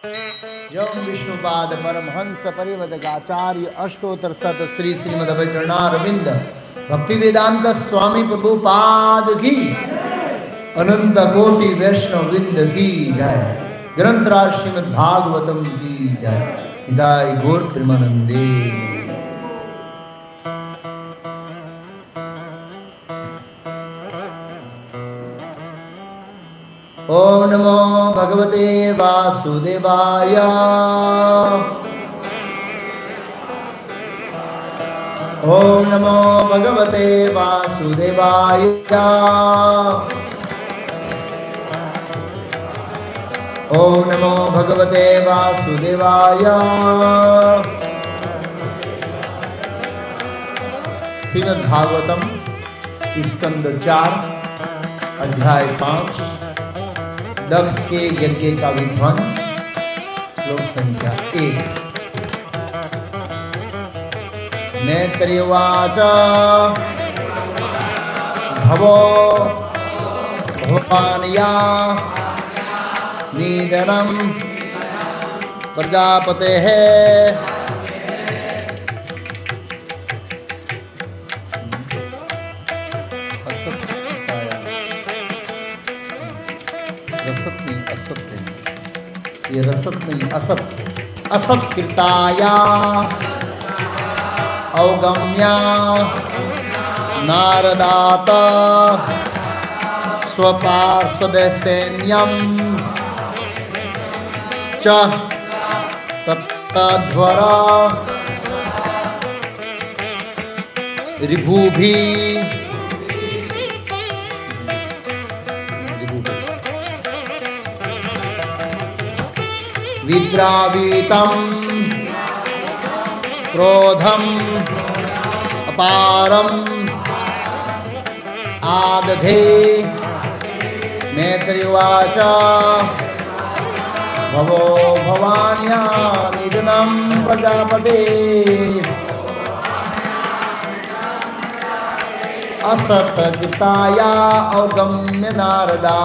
यम विष्णुपाद परमहंस परिवदकाचार्य अष्टोत्तर शत श्री श्रीमद चरणारविंद भक्ति वेदांत स्वामी प्रभुपाद की अनंत कोटि वैष्णव विंद की जय। ग्रंथराज श्रीमद् भागवतम की जय। हिदाय घोर प्रेमानंदे। ओम नमो भगवते वासुदेवाय। ओम नमो भगवते वासुदेवाय। ओम नमो भगवते वासुदेवाय। श्रीमद् भागवतम स्कंद 4 अध्याय 5 दक्ष के यज्ञ का विध्वंस। श्लोक संख्या 1। मैत्रेयवाच भवो भवान्या निधनं प्रजापतेः ये रसत नहीं असत असत कृताया अवगम्या नारदात स्वपार्षद सैन्यम च तत्तध्वर ऋभुभि विद्रावितं क्रोधम अपारम आदधे। मैत्रेयवाच भवो भवान्या निधनं प्रजापते असत्कृताया अवगम्य नारदा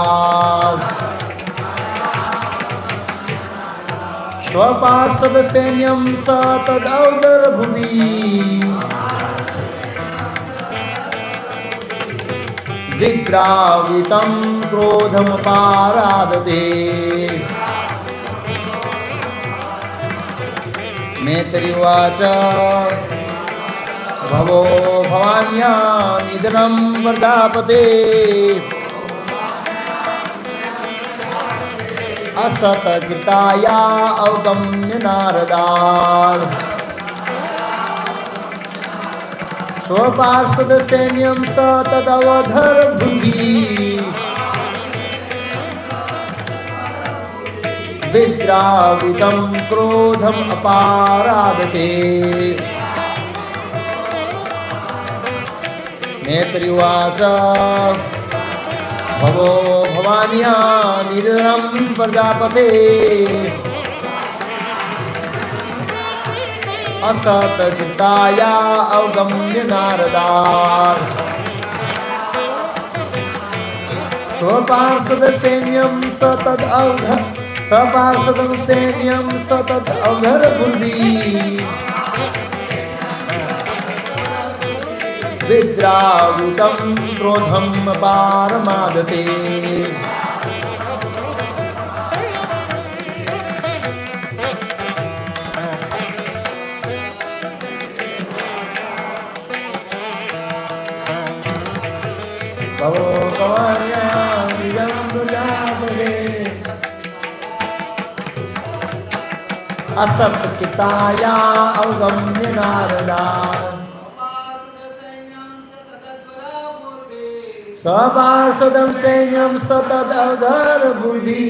स्वपार्षद सैन्यं स तदौदरभुवि विद्रावितं क्रोधमपारादते। मैत्रेयवाच भवो भवान्या निधनं प्रजापते असत्कृताया अवगम्य नारदा स्वपार्षद सैन्यं स तदवधरभुवि विद्रावितं क्रोधम अपारादते। मैत्रेयवाच भवो भवान्या निधनं प्रजापते असत्कृताया अवगम्य नारदा स्वपार्षद सैन्यं सपार्षदं सैन्यं सतदवधरभुवि विद्रावितं क्रोधम अपारमादते। भवो भवान्या निधनं प्रजापते असत्कृताया अवगम्य नारदा सपार्षदं सैन्यं सतदवधरभुवि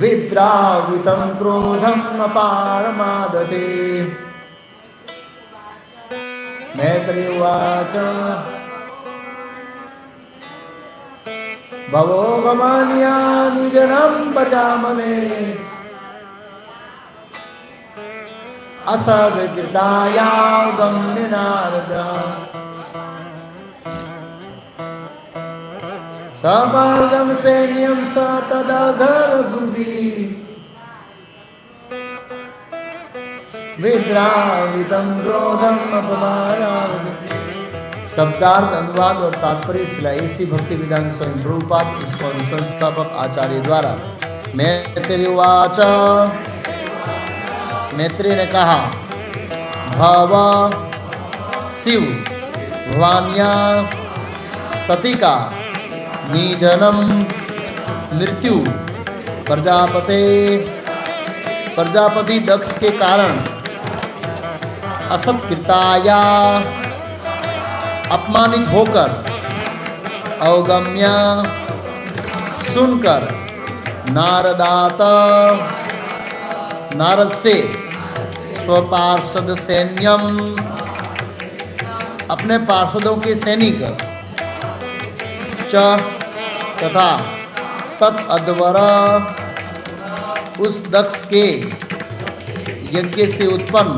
विद्रावितं क्रोधम अपारमादते। मैत्रेयवाच भवो भवान्या निधनं प्रजापते असत्कृताया अवगम्य नारदा स सबागम सैन्यम स तदा गर्भुभि विद्रावितम क्रोधम अपमाराद। शब्दार्थ, अनुवाद और तात्पर्य शिलाएसी भक्ति विधान स्वयं प्रभुपाद इसको संस्थापक आचार्य द्वारा। मैत्रेयवाच, मैत्रेय ने कहा, भव शिव भवान्या सती का निधनम मृत्यु प्रजापति दक्ष के कारण असत्कृताया अपमानित होकर अवगम्य सुनकर नारद से स्वपार्षद सैन्यम अपने पार्षदों के सैनिक च तथा तत्अद्वर उस दक्ष के यज्ञ से उत्पन्न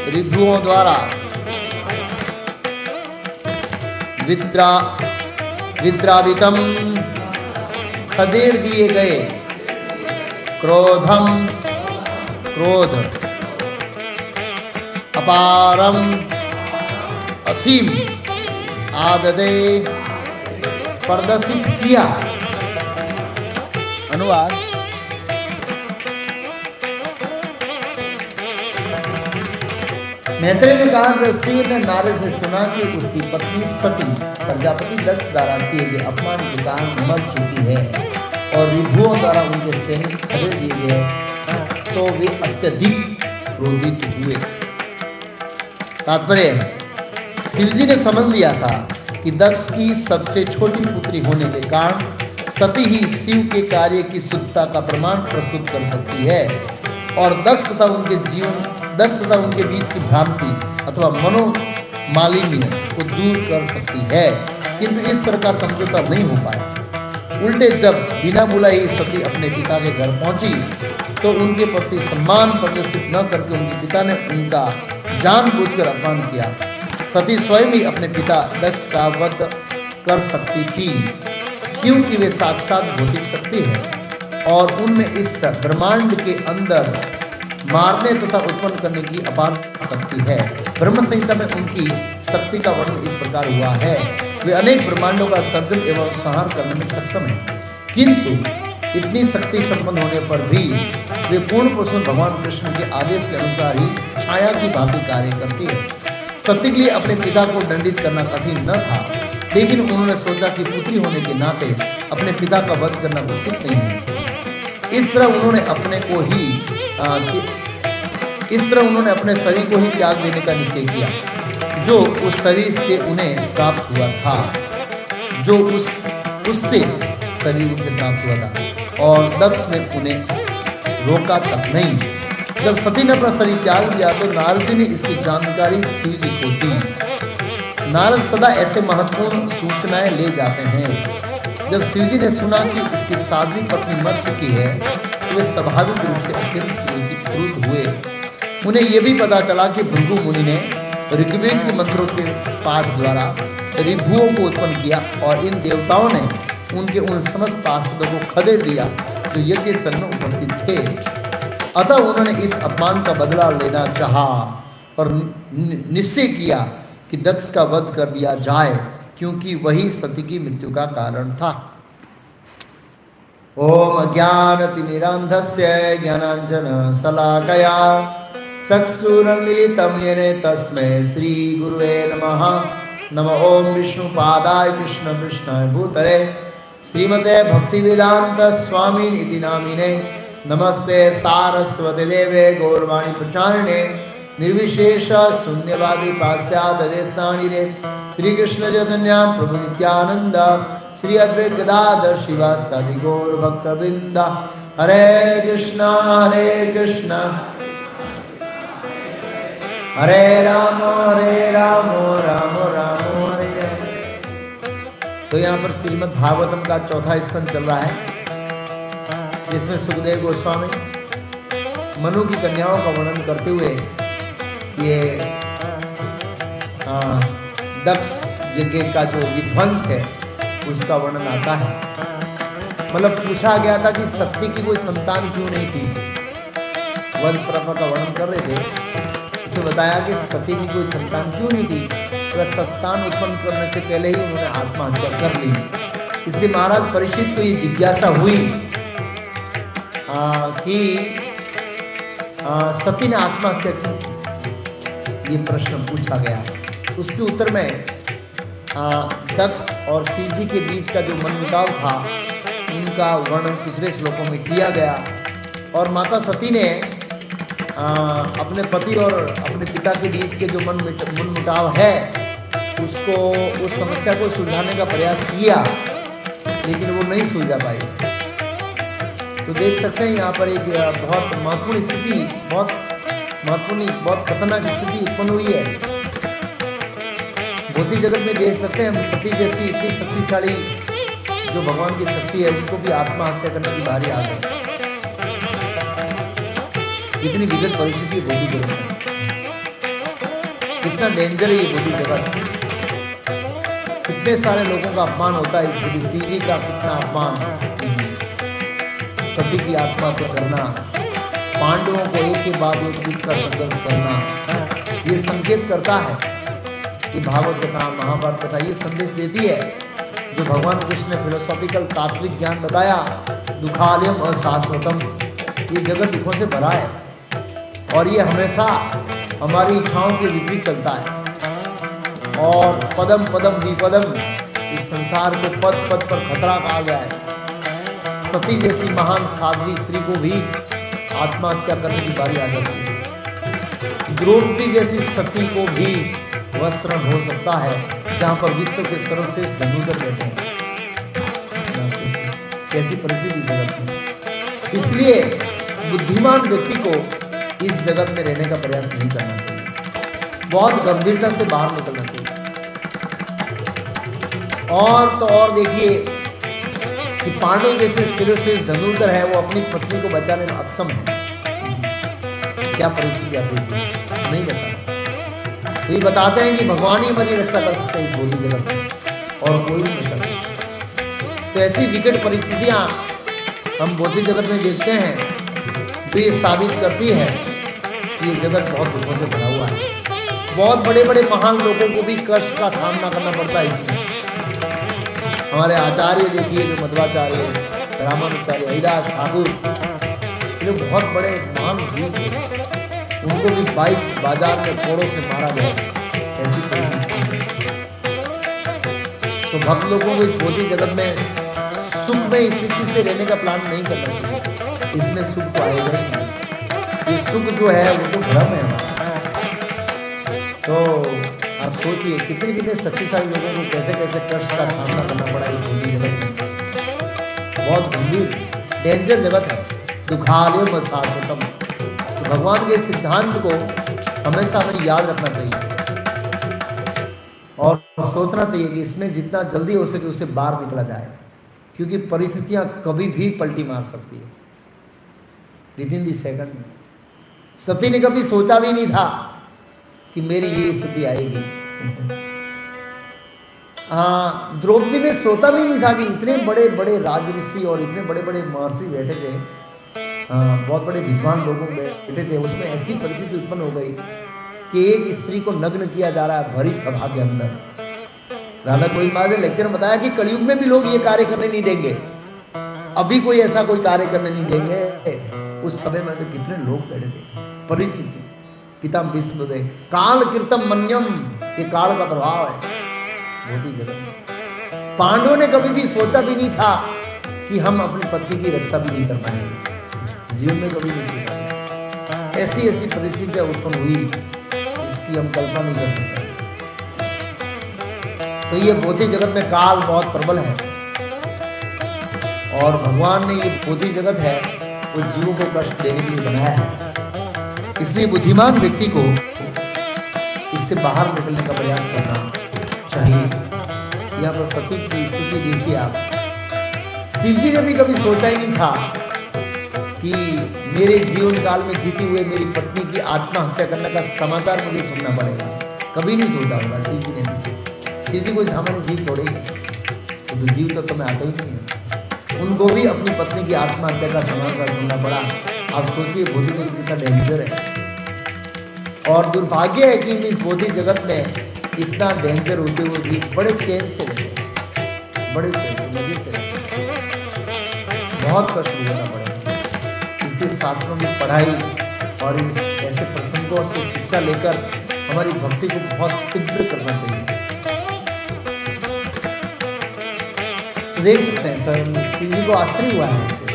ऋभुओं द्वारा विद्रावितम खदेड़ दिए गए क्रोध अपारम असीम आददे प्रदर्शित किया। अनुवाद, मैत्रेय ने कहा, जब शिव ने नारद से सुना कि उसकी पत्नी सती प्रजापति दक्ष द्वारा किए गए अपमान के कारण मर चुकी है और ऋभुओं द्वारा उनके सैनिक खदेड़ दिए गए, तो वे अत्यधिक क्रोधित हुए। तात्पर्य, शिवजी ने समझ लिया था कि दक्ष की सबसे छोटी पुत्री होने के कारण सती ही शिव के कार्य की शुद्धता का प्रमाण प्रस्तुत कर सकती है और दक्ष तथा उनके बीच की भ्रांति अथवा मनोमालिन्य को दूर कर सकती है, किंतु इस तरह का समझौता नहीं हो पाया। उल्टे जब बिना बुलाए ही सती अपने पिता के घर पहुंची तो उनके प्रति सम्मान प्रदर्शित न करके उनके पिता ने उनका जानबूझकर अपमान किया। सती स्वयं ही अपने पिता दक्ष का वध कर सकती थी, क्योंकि वे साक्षात भौतिक शक्ति है और उनमें इस ब्रह्मांड के अंदर मारने तथा उत्पन्न करने की अपार शक्ति है। ब्रह्म संहिता में उनकी शक्ति का वर्णन इस प्रकार हुआ है, वे अनेक ब्रह्मांडों का सर्जन एवं संहार करने में सक्षम है, किंतु इतनी शक्ति संपन्न होने पर भी वे पूर्ण पुरुष भगवान कृष्ण के आदेश के अनुसार ही छाया की भांति कार्य करती है। सती के लिए अपने पिता को दंडित करना कठिन न था, लेकिन उन्होंने सोचा कि पुत्री होने के नाते अपने पिता का वध करना उचित नहीं है। इस तरह उन्होंने अपने शरीर को ही त्याग देने का निश्चय किया, जो उस शरीर से उन्हें प्राप्त हुआ था, उससे शरीर उनसे प्राप्त हुआ था, और दक्ष ने उन्हें रोका तक नहीं। जब सती ने अपना शरीर त्याग दिया तो नारद जी ने इसकी जानकारी शिव जी को दी। नारद सदा ऐसे महत्वपूर्ण सूचनाएं ले जाते हैं। जब शिव जी ने सुना कि उसकी साध्वी पत्नी मर चुकी है तो वे स्वाभाविक रूप से अत्यंत क्रोधित हुए। उन्हें यह भी पता चला कि भृगु मुनि ने ऋग्वेद के मंत्रों के पाठ द्वारा ऋभुओं को उत्पन्न किया और इन देवताओं ने उनके उन समस्त पार्षदों को खदेड़ दिया जो यज्ञ स्थल में उपस्थित थे। अतः उन्होंने इस अपमान का बदला लेना चाहा और निश्चय किया कि दक्ष का वध कर दिया जाए, क्योंकि वही सती की मृत्यु का कारण था। ओम ज्ञानतिमिरान्धस्य ज्ञानाञ्जन शलाकया चक्षुरुन्मीलितं येन तस्मै श्री गुरुवे नमः। नमः ओम विष्णुपादाय कृष्णकृष्णाय भूतले श्रीमते भक्तिवेदांत स्वामी इति नामिने। नमस्ते सारस्वती देवे गौरवाणी प्रचारिणे निर्विशेष शून्यवादी पाश्चात्यदेशनानिरे। श्री कृष्ण चैतन्य प्रभु नित्यानंद श्री अद्वैत गदाधर शिवासादि गौर भक्तवृंद। हरे कृष्णा हरे राम राम राम हरे हरे। तो यहाँ पर श्रीमद् भागवतम का चौथा स्कंद चल रहा है, जिसमें सुखदेव गोस्वामी मनु की कन्याओं का वर्णन करते हुए ये दक्ष यज्ञ का जो विध्वंस है उसका वर्णन आता है। मतलब पूछा गया था कि सती की कोई संतान क्यों नहीं थी, वंश परंपरा का वर्णन कर रहे थे। उसे बताया कि सती की कोई संतान क्यों नहीं थी, तो संतान उत्पन्न करने से पहले ही उन्होंने आत्महत्या कर ली। इसलिए महाराज परीक्षित को ये जिज्ञासा हुई कि सती ने आत्महत्या क्यों की, ये प्रश्न पूछा गया। उसके उत्तर में दक्ष और शिव जी के बीच का जो मनमुटाव था उनका वर्णन पिछले श्लोकों में किया गया। और माता सती ने अपने पति और अपने पिता के बीच के जो मनमुटाव है उसको, उस समस्या को सुलझाने का प्रयास किया, लेकिन वो नहीं सुलझा पाई। तो देख सकते हैं यहाँ पर एक बहुत महत्वपूर्ण स्थिति, बहुत महत्वपूर्ण, बहुत खतरनाक स्थिति उत्पन्न हुई है भौतिक जगत में। देख सकते हैं हम सती जैसी इतनी शक्तिशाली जो भगवान की शक्ति है उनको भी आत्महत्या करने की बारी आ गई। कितनी विकट परिस्थिति है भौतिक जगत में, कितना डेंजर है ये भौतिक जगत। कितने सारे लोगों का अपमान होता है इस भौतिक, शिव जी का कितना अपमान, सती की आत्महत्या करना, पांडवों को एक के बाद एक युद्ध का संघर्ष करना, ये संकेत करता है कि भागवत कथा, महाभारत कथा ये संदेश देती है जो भगवान कृष्ण ने फिलोसॉफिकल तात्विक ज्ञान बताया, दुखालयम अशाश्वतम, ये जगत दुखों से भरा है और ये हमेशा हमारी इच्छाओं के विपरीत चलता है। और पदम पदम विपदम, इस संसार को पद पद पर खतरा कहा गया है। सती जैसी महान साध्वी स्त्री को भी आत्महत्या करने की बारी आ जाती है। द्रौपदी जैसी सती को भी वस्त्र हो सकता है जहां पर विश्व के सर्वश्रेष्ठ धनुधर बैठे हैं। कैसी परिस्थिति जगत में। इसलिए बुद्धिमान व्यक्ति को इस जगत में रहने का प्रयास नहीं करना चाहिए, बहुत गंभीरता से बाहर निकलना चाहिए। और तो और देखिए कि पांडव जैसे सर्वश्रेष्ठ धनुधर है वो अपनी पत्नी को बचाने में अक्षम है। क्या परिस्थिति आती है नहीं बता, तो ये बताते हैं कि भगवान ही हमारी रक्षा कर सकते हैं इस भौतिक जगत में और कोई नहीं कर सकता। तो ऐसी विकट परिस्थितियां हम भौतिक जगत में देखते हैं जो ये साबित करती है कि ये जगत बहुत दुखों से भरा हुआ है। बहुत बड़े बड़े महान लोगों को भी कष्ट का सामना करना पड़ता है इसमें। हमारे आचार्य देखिए जो मध्वाचार्य, रामानुचार्य, हरिदास ठाकुर, ये बहुत बड़े महान जीव थे, उनको भी 22 बाजार में कोड़ों से मारा गया। ऐसी तो भक्त लोगों को इस भौतिक जगत में सुखमय स्थिति से रहने का प्लान नहीं करना चाहिए, इसमें सुख तो आएगा नहीं। ये सुख जो है वो तो भ्रम है हमारा। तो आप सोचिए कितने कितने शक्तिशाली लोगों को कैसे कैसे कष्ट का सामना करना पड़ा इस भौतिक जगत में। बहुत गंभीर डेंजर जगत है, दुखालयम अशाश्वतम। तो भगवान के सिद्धांत को हमेशा हमें याद रखना चाहिए और सोचना चाहिए कि इसमें जितना जल्दी हो सके उसे बाहर निकला जाए, क्योंकि परिस्थितियां कभी भी पलटी मार सकती है विद इन दी सेकंड में। सती ने कभी सोचा भी नहीं था कि मेरी ये स्थिति आएगी। हाँ, द्रौपदी ने सोचा भी नहीं था कि इतने बड़े बड़े राजऋषि और इतने बड़े बड़े महर्षि बैठे थे, बहुत बड़े विद्वान लोगों बैठे थे, उसमें ऐसी परिस्थिति उत्पन्न हो गई कि एक स्त्री को नग्न किया जा रहा है भरी सभा के अंदर। राधा गोविंद महाराज ने लेक्चर में बताया कि कलयुग में भी लोग ये कार्य करने नहीं देंगे, अभी कोई ऐसा कोई कार्य करने नहीं देंगे। उस समय में तो कितने लोग बैठे थे। परिस्थिति पिताम भीष्मदेव, काल कीर्तम मन्यम, ये काल का प्रभाव है भौतिक जगत में। पांडवों ने कभी भी सोचा भी नहीं था कि हम अपनी पत्नी की रक्षा भी नहीं कर पाएंगे, जीवन में कभी नहीं सोचा। ऐसी ऐसी परिस्थितियां उत्पन्न हुई जिसकी हम कल्पना नहीं कर सकते। तो ये भौतिक जगत में काल बहुत प्रबल है और भगवान ने ये भौतिक जगत है वो जीवों को कष्ट देने के लिए बनाया है। इसलिए बुद्धिमान व्यक्ति को इससे बाहर निकलने का प्रयास करना चाहिए। यहाँ पर सती की स्थिति देखिए आप। शिव जी ने भी कभी सोचा ही नहीं था कि मेरे जीवन काल में जीती हुए मेरी पत्नी की आत्महत्या करने का समाचार मुझे सुनना पड़ेगा। कभी नहीं सोचा होगा शिव जी ने भी। शिव जी कोई सामान्य जीव थोड़े ही है, तो जीव तो तुम्हें आता ही नहीं है। उनको भी अपनी पत्नी की आत्महत्या का समाचार सुनना पड़ा। आप सोचिए भौतिक जगत कितना डेंजर है। और दुर्भाग्य है कि इस भौतिक जगत में इतना डेंजर होते हुए भी बड़े चैन से रहते हैं, बड़े चैन से मजे से रहते हैं। बहुत कष्ट भोगना पड़ेगा। इसलिए शास्त्रों की पढ़ाई और इस ऐसे प्रसंगों से शिक्षा लेकर हमारी भक्ति को बहुत तीव्र करना चाहिए। तो देख सकते हैं सर, शिव जी को आश्चर्य हुआ है इससे।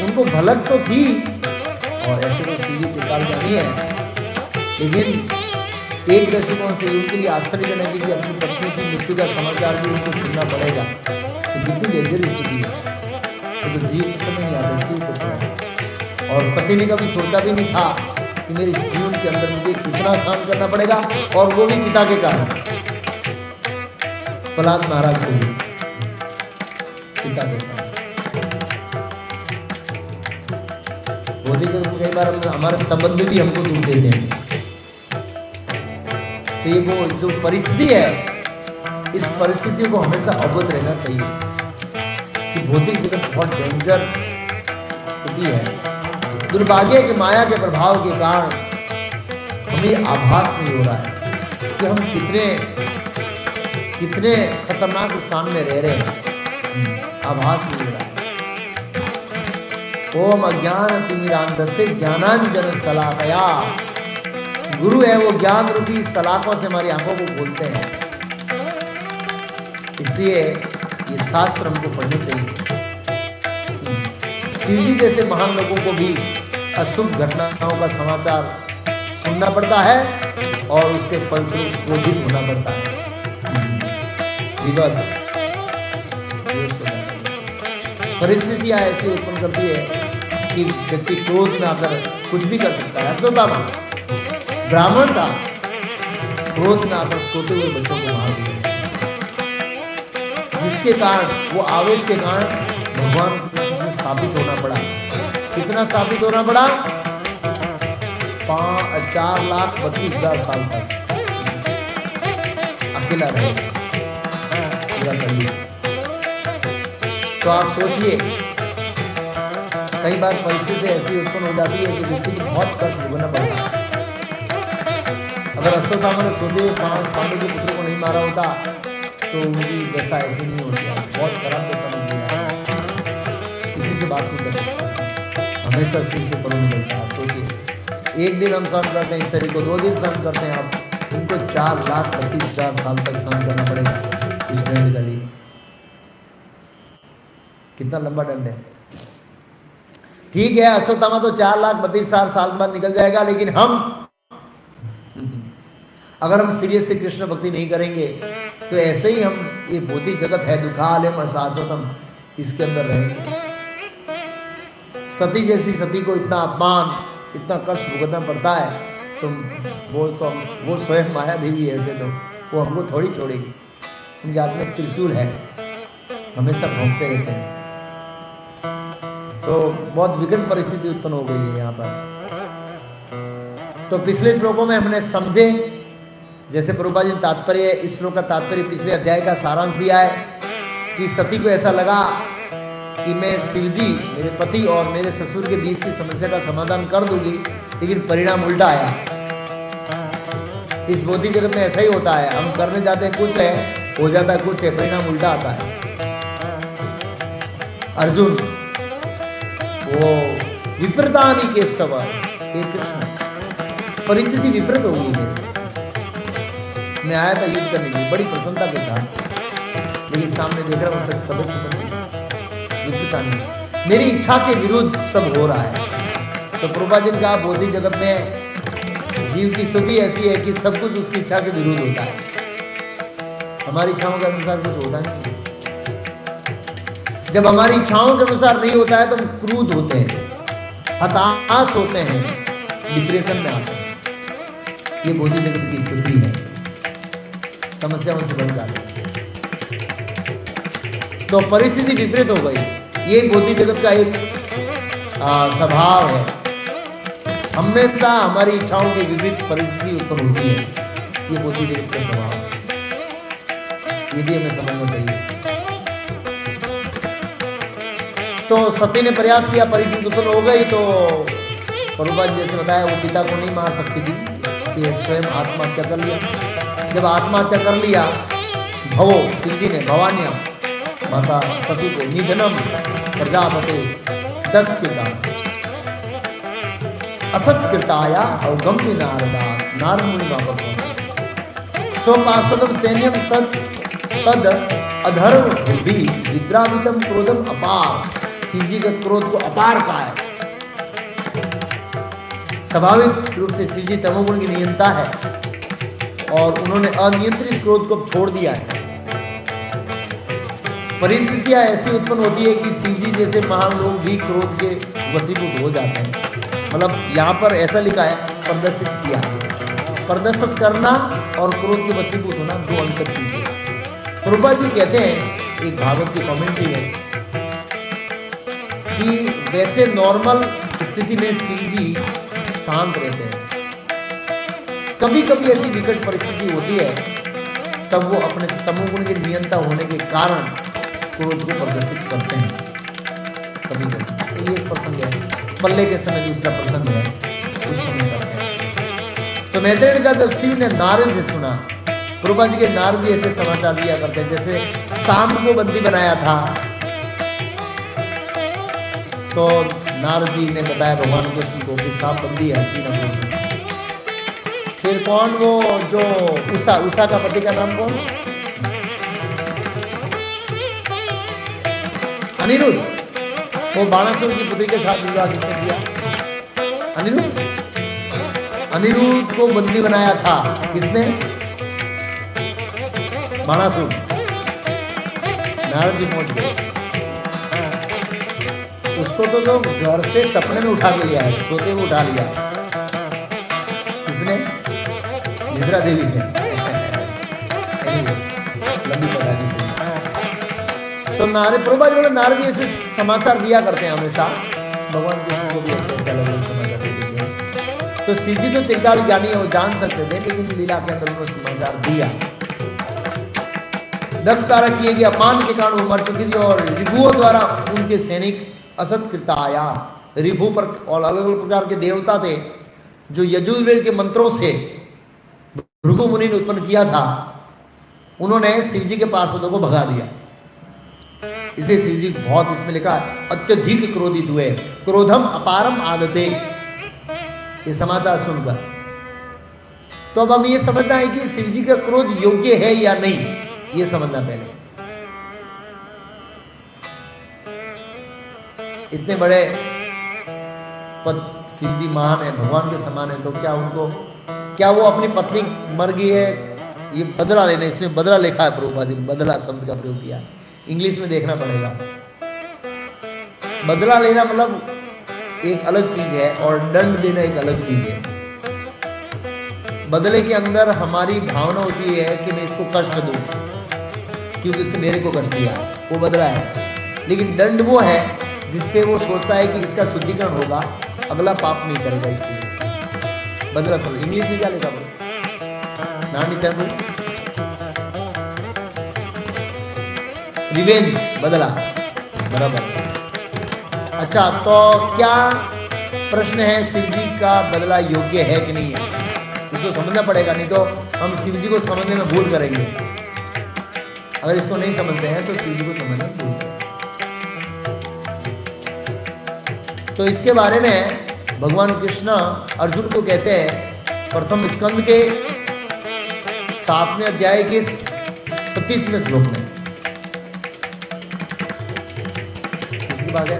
उनको भलक तो थी और ऐसे तो शिव जी त्रिकाल ज्ञानी है, लेकिन एक दृष्टिकोण से उनके लिए आश्चर्यजनक है कि अपनी पत्नी की मृत्यु का समाचार भी उनको सुनना पड़ेगा। तो कितनी डेंजर स्थिति है। तो जीव तत्व में नहीं आता, शिव तत्व में। और सती ने कभी सोचा भी नहीं था कि मेरे जीवन के अंदर मुझे कितना सहन करना पड़ेगा, और वो भी पिता के कारण। प्रहलाद महाराज को भी पिता के कारण। होती तो कई बार हमारे संबंध भी हमको दुख देते हैं। तो ये वो जो परिस्थिति है, इस परिस्थिति को हमेशा अवगत रहना चाहिए कि भौतिक जगत बहुत डेंजर स्थिति है। दुर्भाग्य के माया के प्रभाव के कारण हमें आभास नहीं हो रहा है कि हम कितने खतरनाक स्थान में रह रहे हैं। आभास नहीं हो रहा है। ओम अज्ञान तिमिरांधस्य ज्ञानांजन शलाकया। गुरु है वो ज्ञान रूपी सलाखों से हमारी आंखों को खोलते हैं। इसलिए ये शास्त्र हमको पढ़ने चाहिए। शिव जी जैसे महान लोगों को भी अशुभ घटनाओं का समाचार सुनना पड़ता है और उसके फलस्वरूप क्रोधित होना पड़ता है। बस परिस्थितियां ऐसी उत्पन्न करती है कि व्यक्ति क्रोध में आकर कुछ भी कर सकता है। अश्वत्थामा ब्राह्मण था, क्रोध में आकर सोते हुए बच्चों को मार दिया, जिसके कारण वो आवेश के कारण भगवान कृष्ण से साबित होना पड़ा। कितना साबित होना पड़ा? 4,32,000 साल तक अकेला रहे। तो आप सोचिए, कई बार परिस्थिति ऐसी उत्पन्न हो जाती है कि व्यक्ति को बहुत कष्ट भोगना पड़ता है। अगर अश्वत्थामा ने सोते हुए पांडव के पुत्र को नहीं मारा होता तो उनकी दशा ऐसी नहीं होती है। बहुत खराब दशा मिलती है। किसी से बात नहीं कर सकता, हमेशा सिर से परों मिलता है। सोचिए, एक दिन हम सहन करते हैं इस शरीर को, 2 दिन सहन करते हैं, आप इनको 4,32,000 साल तक सहन करना पड़ेगा इस दंड का लिए। कितना लंबा दंड है। ठीक है, अश्वत्थामा तो 4,32,000 साल बाद निकल जाएगा, लेकिन हम अगर हम सीरियस से कृष्ण भक्ति नहीं करेंगे तो ऐसे ही हम, ये भौतिक जगत है दुखालयम अशाश्वतम, इसके अंदर रहेंगे। सती जैसी सती को इतना अपमान, इतना कष्ट भुगतना पड़ता है, तो वो स्वयं माया देवी है। ऐसे तो वो हमको थोड़ी छोड़ेगी। उनके हाथ में त्रिशूल है, हमेशा भोंकते रहते हैं। तो बहुत विकट परिस्थिति उत्पन्न हो गई है यहाँ पर। तो पिछले श्लोकों में हमने समझे, जैसे प्रभुपाद जी तात्पर्य, इस श्लोक का तात्पर्य पिछले अध्याय का सारांश दिया है कि सती को ऐसा लगा कि मैं शिवजी, मेरे पति और मेरे ससुर के बीच की समस्या का समाधान कर दूंगी, लेकिन परिणाम उल्टा आया। इस भौतिक जगत में ऐसा ही होता है, हम करने जाते हैं कुछ है, हो जाता है कुछ है, परिणाम उल्टा आता है। अर्जुन वो विपरीतानि के सवाल, हे कृष्ण परिस्थिति विपरीत हो गई है। मैं आया था युद्ध करने के लिए बड़ी प्रसन्नता के साथ, लेकिन सामने देख रहा हूँ सब विपरीतानि, मेरी इच्छा के विरुद्ध सब हो रहा है। तो प्रभुपाद जी ने कहा, भौतिक जगत में जीव की स्थिति ऐसी है कि सब कुछ उसकी इच्छा के विरुद्ध होता है। हमारी इच्छाओं के अनुसार कुछ होता नहीं। जब हमारी इच्छाओं के अनुसार नहीं होता है तो हम क्रोध होते हैं, हताश होते हैं, डिप्रेशन में आते हैं। ये भौतिक जगत की स्थिति है, समस्याओं से बन जाते हैं। तो परिस्थिति विपरीत हो गई, ये भौतिक जगत का एक स्वभाव है। हमेशा हमारी इच्छाओं के विपरीत परिस्थिति उत्पन्न होती है, ये भौतिक जगत का स्वभाव है। ये भी हमें समझना चाहिए। तो सती ने प्रयास किया, परिस्थिति उत्पन्न हो गई, तो प्रभुपाद जैसे बताया वो पिता को नहीं मार सकती थी, इसलिए स्वयं आत्महत्या कर लिया। जब आत्महत्या कर लिया, भवो शिवजी ने भवानिया माता सती को निधनम प्रजापति दक्ष के कारण असत्कृताया अवगम्य नारदा नारद मुनि वापस स्वपार्षदम सैन्यम सद तद अधर्म भी विद्रावितम क्रोधम अपार। शिवजी के क्रोध को अपार का है। स्वाभाविक रूप से शिवजी तमोगुण की नियंता है और उन्होंने अनियंत्रित क्रोध को छोड़ दिया है। परिस्थितियां ऐसी उत्पन्न होती है कि शिवजी जैसे महान लोग भी क्रोध के वशीभूत हो जाते हैं। मतलब यहाँ पर ऐसा लिखा है प्रदर्शित किया। प्रदर्शित करना और क्रोध के वशीभूत होना दो अंतर चीज है। प्रभुपाद जी कहते हैं एक भागवत की कमेंट्री में कि वैसे नॉर्मल स्थिति में शिवजी शांत रहते हैं, कभी कभी ऐसी विकट परिस्थिति होती है तब वो अपने तमोगुण के नियंता होने के कारण क्रोध को प्रदर्शित करते हैं। कभी कभी ये एक प्रसंग है, पल्ले के समय दूसरा प्रसंग है, उस समय करते हैं। तो मैत्रेय का जब शिव ने नारद से सुना, प्रभुपाद जी के नारद जी ऐसे समाचार दिया करते हैं, जैसे सांप को बंदी बनाया था तो नारद जी ने बताया भगवान कृष्ण को कि सांप बंदी है हस्तिनापुर में। फिर कौन वो जो उषा का पति का नाम कौन? अनिरुद्ध। वो बाणासुर की पुत्री के साथ विवाह किसने किया? अनिरुद्ध को बंदी बनाया था किसने? बाणासुर। नारद जी पहुंच गए, उसको तो लोग घर से सपने में उठा के लिया है, सोते हुए उठा लिया। किसने? निद्रा देवी ने। लंबी बताई से। तो प्रभुपाद जी बोले नारद जी ऐसे समाचार दिया करते हैं हमेशा, भगवान कृष्ण को भी ऐसे अलग अलग समाचार देते हैं। तो शिव जी तो त्रिकाल ज्ञानी है, वो जान सकते थे, लेकिन लीला के अंदर उन्होंने समाचार दिया। दक्ष तारा किए गए अपमान के कारण वो मर चुकी थी और रिभुओं द्वारा उनके सैनिक असत्कृता आया। रिभु पर और अलग अलग प्रकार के देवता थे जो यजुर्वेद के मंत्रों से भृगु मुनि ने उत्पन्न किया था, उन्होंने शिवजी के पार्षदों को भगा दिया। इसे शिवजी बहुत इसमें लिखा अत्यधिक क्रोधित हुए, क्रोधम अपारम आदते। ये समाचार सुनकर तो अब हम ये समझना है कि शिवजी का क्रोध योग्य है या नहीं, ये समझना पहले। इतने बड़े पद शिवजी महान है, भगवान के समान है, तो क्या वो अपनी पत्नी मर गई है, ये बदला लेना, इसमें बदला लिखा है प्रभुपाद जी ने, बदला शब्द का प्रयोग किया, इंग्लिश में देखना पड़ेगा। बदला लेना मतलब एक अलग चीज है और दंड देना एक अलग चीज है। बदले के अंदर हमारी भावना होती है कि मैं इसको कष्ट दूं क्योंकि इसने मेरे को कष्ट दिया, वो बदला है। लेकिन दंड वो है जिससे वो सोचता है कि इसका शुद्धिकरण होगा, अगला पाप नहीं करेगा, इसलिए बदला समझ। इंग्लिश में क्या लिखा बोलो? नानी टेम्पल रिवेंज, बदला, बराबर। अच्छा, तो क्या प्रश्न है शिव जी का बदला योग्य है कि नहीं है, इसको समझना पड़ेगा, नहीं तो हम शिव जी को समझने में भूल करेंगे। अगर इसको नहीं समझते हैं तो शिव जी को समझना भूल करेंगे। तो इसके बारे में भगवान कृष्ण अर्जुन को कहते हैं प्रथम स्कंद के 7वें अध्याय के 36वें श्लोक में। इसकी बात है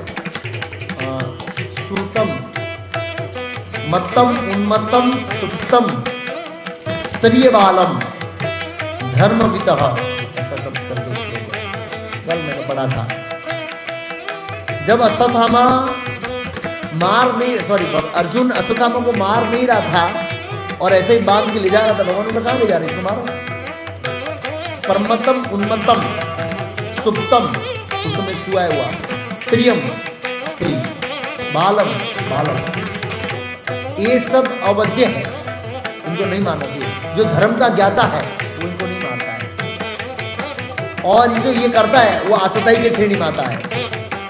सुतम मत्तम उन्मत्तम सुप्तम स्तरीय बालम धर्मवितः, ऐसा शब्द करके कल मैंने पढ़ा था। जब अश्वत्थामा अर्जुन अश्वत्थामा को मार नहीं रहा था और ऐसे ही बांध के ले जा रहा था, भगवान को कहाँ ले जा रहे, इसको मारो। परमत्तम उन्मत्तम सुप्तम, सुप्त में सुआ हुआ, स्त्रियम स्त्री, बालम बालम, ये सब अवध्य है, इनको नहीं मानना चाहिए। जो धर्म का ज्ञाता है वो इनको नहीं मानता है। और ये जो ये करता है वो आतताई की श्रेणी में आता है।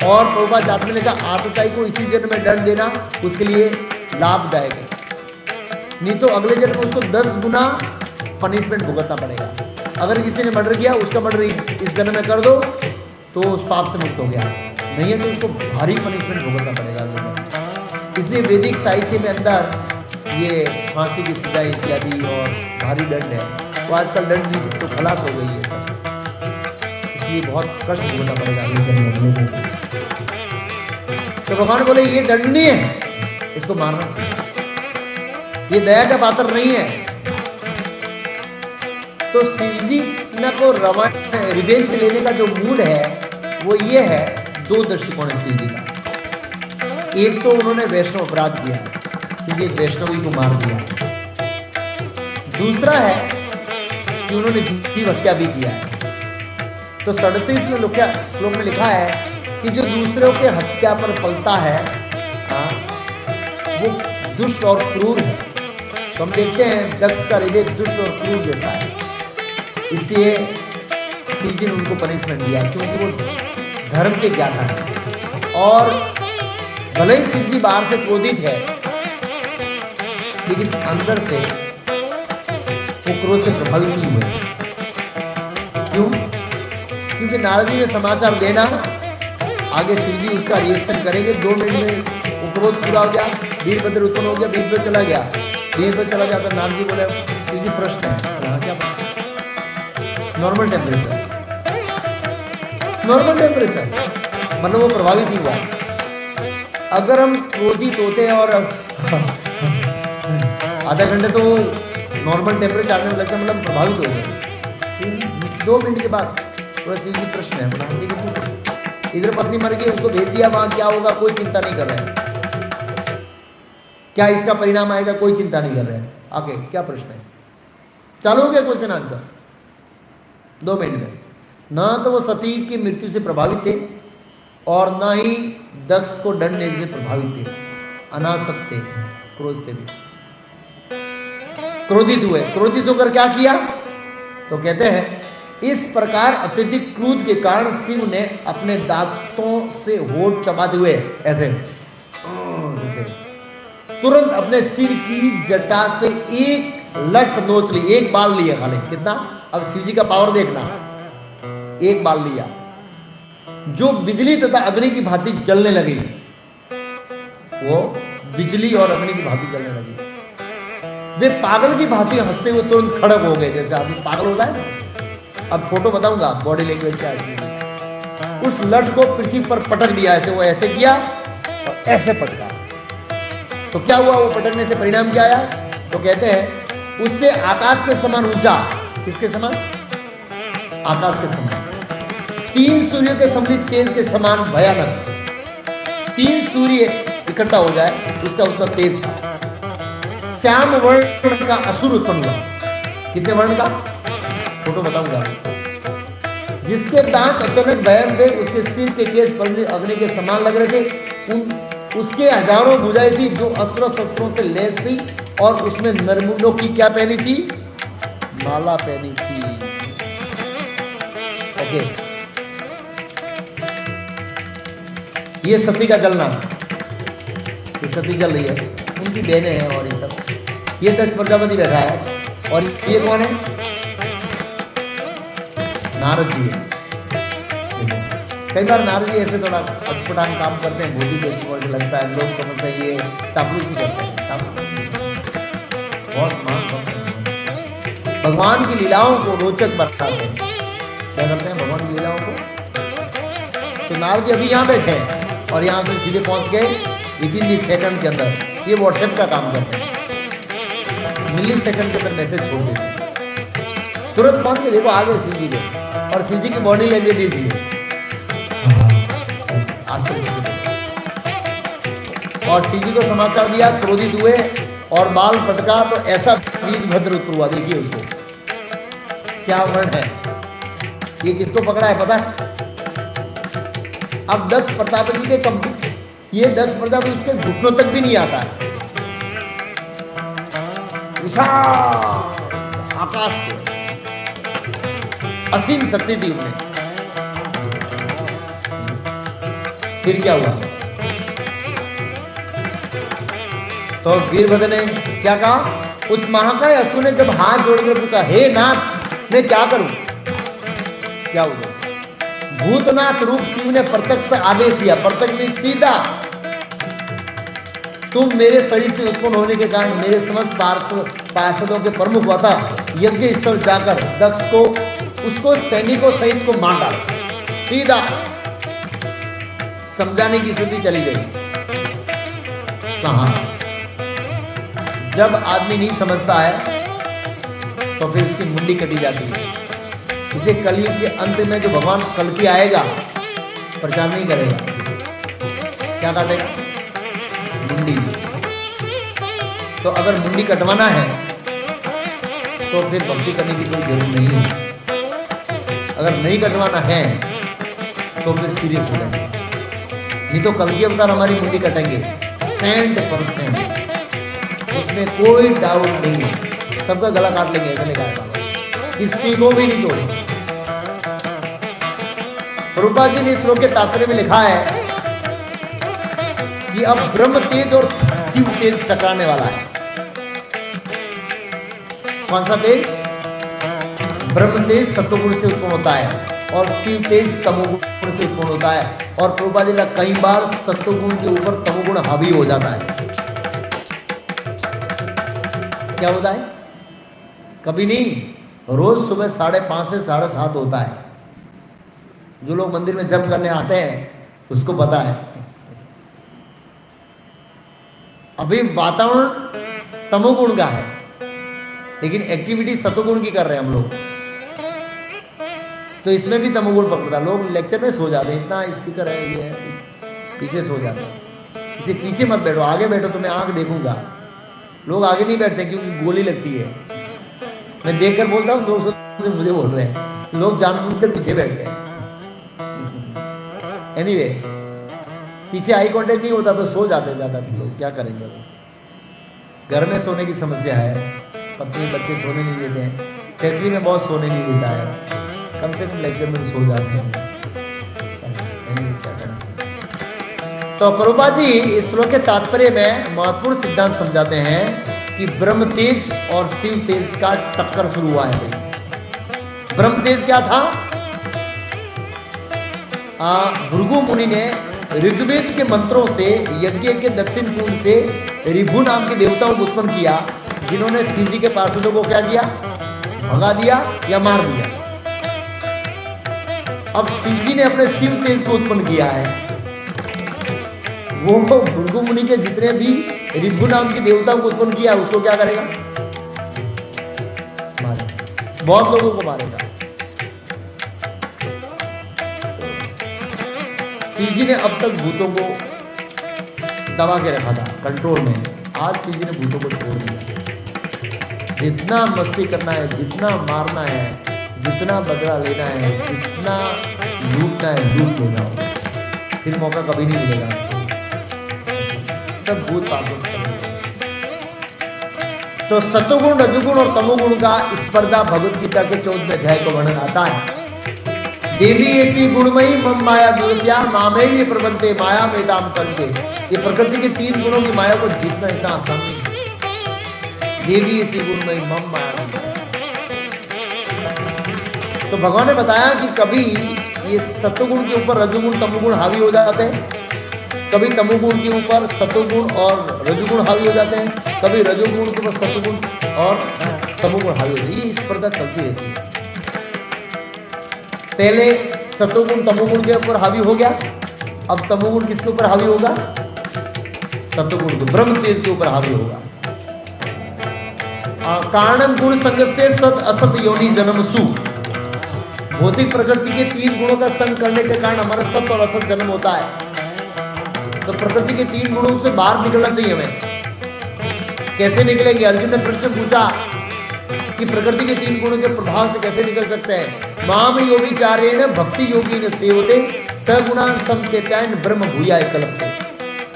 और प्रभुपाद जात में लिखा आतताई को इसी जन्म में दंड देना उसके लिए लाभदायक है, नहीं तो अगले जन्म में उसको 10 गुना पनिशमेंट भुगतना पड़ेगा। अगर किसी ने मर्डर किया उसका मर्डर इस जन्म में कर दो तो उस पाप से मुक्त हो गया, नहीं है तो उसको भारी पनिशमेंट भुगतना पड़ेगा अगले जन्म। इसलिए वैदिक साहित्य में अंदर ये फांसी की सजा इत्यादि और भारी दंड है, वो आजकल दंड की तो खलास हो गई है सब, इसलिए बहुत कष्ट भुगतना पड़ेगा अगले जन्म में। तो भगवान बोले ये दंडनीय है, इसको मारना चाहिए, ये दया का पात्र नहीं है। तो शिवजी को रिवेंज लेने का जो मूड है वो ये है, 2 दृष्टिकोण है शिवजी का। एक तो उन्होंने वैष्णव अपराध किया क्योंकि वैष्णवी को मार दिया, दूसरा है कि उन्होंने जीव हत्या भी किया है। तो 37 में श्लोक में लिखा है कि जो दूसरों के हत्या पर पलता है वो दुष्ट और क्रूर है। तो हम देखते हैं दक्ष का हृदय दुष्ट और क्रूर जैसा है, इसलिए शिवजी ने उनको पनिशमेंट दिया क्योंकि वो धर्म के ज्ञाता है। और भले ही शिवजी बाहर से क्रोधित है लेकिन अंदर से वो क्रोध से प्रभावित नहीं हुए। क्यों? क्योंकि नारद जी ने समाचार देना, आगे शिवजी उसका रिएक्शन करेंगे, 2 मिनट में वो क्रोध पूरा हो गया, वीरभद्र उत्पन्न हो गया, वीरभद्र चला गया, वीरभद्र चला गया तो नारद जी बोले शिवजी प्रश्न है, हाँ क्या प्रश्न? नॉर्मल टेम्परेचर, नॉर्मल टेम्परेचर मतलब वो प्रभावित नहीं हुआ। अगर हम क्रोधित होते हैं और आधा घंटे तो नॉर्मल टेम्परेचर आने में लगता है, मतलब प्रभावित हो गए। 2 मिनट के बाद वो शिव जी प्रश्न है, इधर पत्नी मर गई, उसको भेज दिया, वहां क्या होगा कोई चिंता नहीं कर रहे हैं, क्या इसका परिणाम आएगा कोई चिंता नहीं कर रहे हैं। आगे क्या प्रश्न है, चालू हो गया क्वेश्चन आंसर 2 मिनट में। ना तो वो सती की मृत्यु से प्रभावित थे और ना ही दक्ष को दंड देने से प्रभावित थे, अनासक्त थे, क्रोध से भी क्रोधित हुए। क्रोधित होकर क्या किया तो कहते हैं इस प्रकार अत्यधिक क्रोध के कारण शिव ने अपने दांतों से होठ चबाते हुए ऐसे तुरंत अपने सिर की जटा से एक लट नोच ली, एक बाल लिया खाली। कितना? अब शिव जी का पावर देखना, एक बाल लिया जो बिजली तथा अग्नि की भांति जलने लगी, वो बिजली और अग्नि की भांति जलने लगी। वे पागल की भांति हंसते हुए तुरंत खड़क हो गए, जैसे आदमी पागल होता है ना। अब फोटो बताऊंगा बॉडी लैंग्वेज क्या है। उस लट को पृथ्वी पर पटक दिया, ऐसे वो ऐसे किया और ऐसे पटका। तो क्या हुआ, वो पटकने से परिणाम क्या आया तो कहते हैं उससे आकाश के समान ऊंचा, किसके समान? आकाश के समान, 3 सूर्य के समृद्ध तेज के समान भयानक। 3 सूर्य इकट्ठा हो जाए इसका उतना तेज था। श्याम वर्ण का असुर उत्पन्न हुआ। कितने वर्ण का? फोटो बताऊंगा। जिसके दांत अचानक भयानक थे, उसके सिर के केस पर अग्नि के समान लग रहे थे। उसके हजारों भुजाएं थी जो अस्त्र शस्त्रों से लैस थी और उसमें नरमुंडों की क्या पहनी थी? माला पहनी थी। ओके, ये सती का जलना, ये सती जल रही है, उनकी बहनें हैं और ये सब। ये दक्ष प्रजापति बैठा है और ये कौन है? नारद जी है। कई बार नारद जी ऐसे थोड़ा अटपटांग काम करते हैं, भौतिक दृष्टिकोण से लगता है, लोग समझते हैं ये चापलूसी करते हैं। बहुत मान करते हैं, भगवान की लीलाओं को रोचक बनाते हैं। क्या करते हैं भगवान की लीलाओं को? तो नारद जी अभी यहाँ बैठे हैं और यहाँ से सीधे पहुँच गए विदिन दी सेकंड के अंदर। ये व्हाट्सएप का काम करते हैं, मिली सेकंड के अंदर मैसेज छोड़ देते हैं, तुरंत पहुँच के देखो आ गए शिव जी के। और शिव जी की बॉडी लैंग्वेज दीजिए और शिव जी को समाचार दिया, क्रोधित हुए और बाल पटका तो ऐसा वीरभद्र उत्पन्न हुआ। देखिए उसको, श्याम वर्ण है। ये किसको पकड़ा है पता है? अब दक्ष प्रजापति के ये दक्ष प्रजापति उसके घुटनों तक भी नहीं आता है, विशाल आकाश के। असीम शक्ति दी उन्हें। फिर क्या हुआ? तो वीरभद्र ने क्या कहा? उस महाकाय असुर ने जब हाथ जोड़कर पूछा, हे नाथ मैं क्या करूं? क्या हुआ? भूतनाथ रूप शिव ने प्रत्यक्ष आदेश दिया, प्रत्यक्ष नहीं सीधा, तुम मेरे शरीर से उत्पन्न होने के कारण मेरे समस्त पार्षदों के प्रमुख हुआ था, यज्ञ स्थल जाकर दक्ष को उसको सैनिकों सहित को मार डाला। सीधा समझाने की स्थिति चली गई। सहा जब आदमी नहीं समझता है तो फिर उसकी मुंडी कटी जाती है। इसे कलयुग के अंत में जो भगवान कल की आएगा प्रचार नहीं करेगा, क्या काटेगा? मुंडी। तो अगर मुंडी कटवाना है तो फिर भक्ति करने की कोई जरूरत नहीं है। अगर नहीं कटवाना है तो फिर सीरियस हो जाएंगे, नहीं तो कल की अवतार हमारी मुंडी कटेंगे 100%, उसमें कोई डाउट नहीं है। सबका गला काट लेंगे, ऐसा नहीं कहा, किसी को भी नहीं तोड़ेंगे। प्रभुपाद जी ने इस श्लोक के तात्पर्य में लिखा है कि अब ब्रह्म तेज और शिव तेज टकराने वाला है। कौन सा तेज? ब्रह्म तेज सत्वगुण से उत्पन्न होता है और शिव तेज तमोगुण से उत्पन्न होता है। और प्रभुपाद जी ने कई बार सत्वगुण के ऊपर तमोगुण हावी हो जाता है। क्या होता है? कभी नहीं, रोज सुबह 5:30 से 7:30 होता है। जो लोग मंदिर में जप करने आते हैं उसको पता है। अभी वातावरण तमोगुण का है लेकिन एक्टिविटी सतोगुण की कर रहे हैं हम लोग, तो इसमें भी तमोगुण पकड़ता। लोग लेक्चर में सो जाते हैं, इतना स्पीकर है ये है, पीछे सो जाते हैं। इसे पीछे मत बैठो, आगे बैठो तो मैं आंख देखूंगा। लोग आगे नहीं बैठते क्योंकि गोली लगती है। मैं देखकर बोलता हूँ, लोग सोचते मुझे बोल रहे हैं, लोग जानबूझकर पीछे बैठ गए। एनीवे, पीछे आई कांटेक्ट नहीं होता तो सो जाते ज्यादा लोग, क्या करेंगे? घर में सोने की समस्या है, पत्नी बच्चे सोने नहीं देते हैं, फैक्ट्री में बहुत सोने नहीं देता है, कम से कम लेक्चर में सो जाते हैं। तो प्रभुपाद जी इस श्लोक के तात्पर्य में महत्वपूर्ण सिद्धांत समझाते हैं कि ब्रह्म तेज और शिव तेज का टक्कर शुरू हुआ है। ब्रह्म तेज क्या था? भृगु मुनि ने ऋग्वेद के मंत्रों से यज्ञ के दक्षिण पूर्व से ऋभु नाम के देवताओं को उत्पन्न किया, जिन्होंने शिव जी के पार्षदों को क्या किया? भगा दिया या मार दिया। अब शिव जी ने अपने शिव तेज को उत्पन्न किया है। वो भृगु मुनि के जितने भी ऋभु नाम के देवताओं को उत्पन्न किया उसको क्या करेगा? मारेगा, बहुत लोगों को मारेगा। शिव जी ने अब तक भूतों को दबा के रखा था कंट्रोल में, आज शिव जी ने भूतों को छोड़ दिया। जितना मस्ती करना है, जितना मारना है, जितना बदला लेना है, जितना लूटना है लूट लो जाओ, फिर मौका कभी नहीं मिलेगा। सब भूत पास होते। तो सतोगुण, रजोगुण और तमोगुण का स्पर्धा भगवत गीता के 14वें अध्याय को वर्णन आता है। देवी ऐसी गुणमयी मम माया दुर्त्या मामे ये प्रबंधे माया मेदाम करके। ये प्रकृति के 3 गुणों की माया को जीतना इतना आसान नहीं। देवी ऐसी गुणमयी मम माया। तो भगवान ने बताया कि कभी ये सतोगुण के ऊपर रजोगुण तमोगुण हावी हो जाते हैं, कभी तमोगुण के ऊपर सतोगुण और रजोगुण हावी हो जाते हैं, कभी रजोगुण के ऊपर सतोगुण और तमोगुण हावी हो जाते हैं। ये स्पर्धा चलती रहती है। पहले सतोगुण तमोगुण के ऊपर हावी हो गया, अब तमोगुण किसके ऊपर हावी होगा? सतोगुण को, ब्रह्म तेज के ऊपर हावी होगा। कारणम गुण संग से सत असत योनि जन्म सु। भौतिक प्रकृति के 3 गुणों का संग करने के कारण हमारा सत और असत जन्म होता है। तो प्रकृति के 3 गुणों से बाहर निकलना चाहिए हमें। कैसे निकलेंगे? अर्जुन ने प्रश्न पूछा कि प्रकृति के 3 गुणों के प्रभाव से कैसे निकल सकते हैं? माम योगी चारेण भक्ति योगी न सेवते सगुणान समतेत्यायन ब्रह्म भूयाय कल्पते।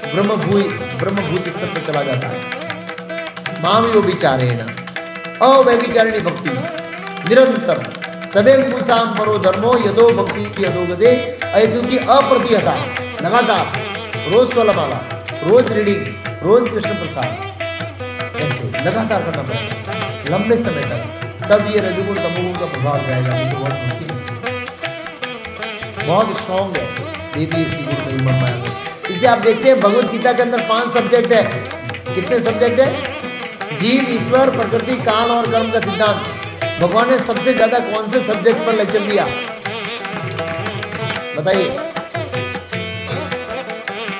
ब्रह्मभूत स्तर पर चला जाता है। माम योगी चारेण, अव्यभिचारिणी भक्ति निरंतर सबें पूसाम परो धर्मो यदो भक्ति यदो गजे अयतु की अप्रतिहता, लगातार रोज 16 माला, रोज रीडिंग, रोज कृष्ण प्रसाद, ऐसे लगातार करना पड़ेगा लंबे समय तक, तब ये रजोगुण तमोगुण का प्रभाव जाएगा। ये तो बहुत मुश्किल है, बहुत स्ट्रॉन्ग है देवी इसी गुण में मन माया में। इसलिए आप देखते हैं भगवत गीता के अंदर 5 सब्जेक्ट है। कितने सब्जेक्ट है? जीव, ईश्वर, प्रकृति, काल और कर्म का सिद्धांत। भगवान ने सबसे ज्यादा कौन से सब्जेक्ट पर लेक्चर दिया बताइए?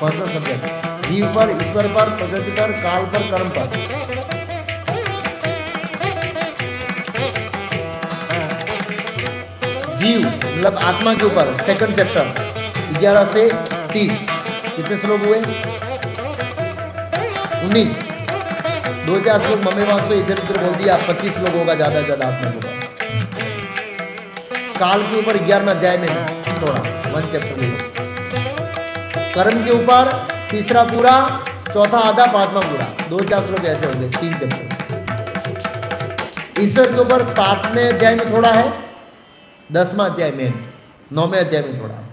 कौन सा सब्जेक्ट? जीव पर, ईश्वर पर, प्रकृति पर, काल पर, कर्म पर। जीव मतलब आत्मा के ऊपर सेकंड चैप्टर 11 से 30। कितने श्लोक हुए? 19। 2-4 श्लोक मम्मी वासो इधर उधर बोल दिया, 25 श्लोक होगा ज्यादा ज्यादा आत्मा के ऊपर। काल के ऊपर 11वें अध्याय में थोड़ा 1 चैप्टर में। कर्म के ऊपर तीसरा पूरा, चौथा आधा, 5वां पूरा, 2-4 श्लोक ऐसे हो गए, 3 चैप्टर। ईश्वर के ऊपर 7वें अध्याय में थोड़ा है, 10वां अध्याय में, 9वें अध्याय में थोड़ा है।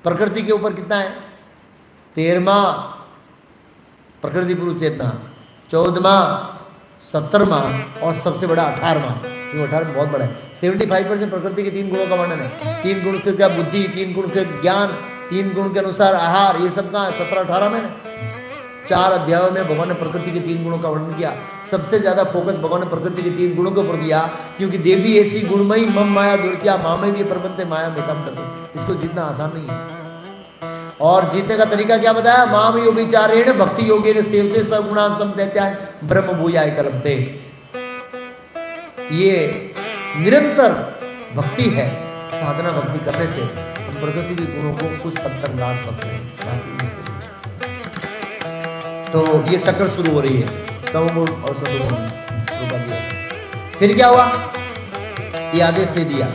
प्रकृति के ऊपर कितना है? 13वां प्रकृति पुरुष चेतना, 14वां, 17वां और सबसे बड़ा 18वां। 18 बहुत बड़ा है। 75% प्रकृति के 3 गुणों का वर्णन है। 3 गुण के क्या? बुद्धि, 3 गुण के ज्ञान, 3 गुण के अनुसार आहार, ये सब कहाँ? 17-18 में ना। 4 अध्यायों में भगवान ने प्रकृति के 3 गुणों का वर्णन किया। सबसे ज्यादा फोकस भगवान ने प्रकृति के 3 गुणों के ऊपर दिया, क्योंकि देवी ऐसी गुणमयी मम माया दुर्त्या मामे भी प्रबंधते माया में कम करते। इसको जीतना आसान नहीं है। और जीतने का तरीका क्या बताया? माम यो विचारेण भक्ति योगेन सेवते सगुणान समदैत्यान ब्रह्म भूयाय कल्पते। ये निरंतर भक्ति है। साधना भक्ति करने से हम प्रकृति के गुणों को कुछ हद तक ला सकते हैं। तो ये टक्कर शुरू हो रही है तमोगुण और सतोगुण। फिर क्या हुआ? ये आदेश दे दिया।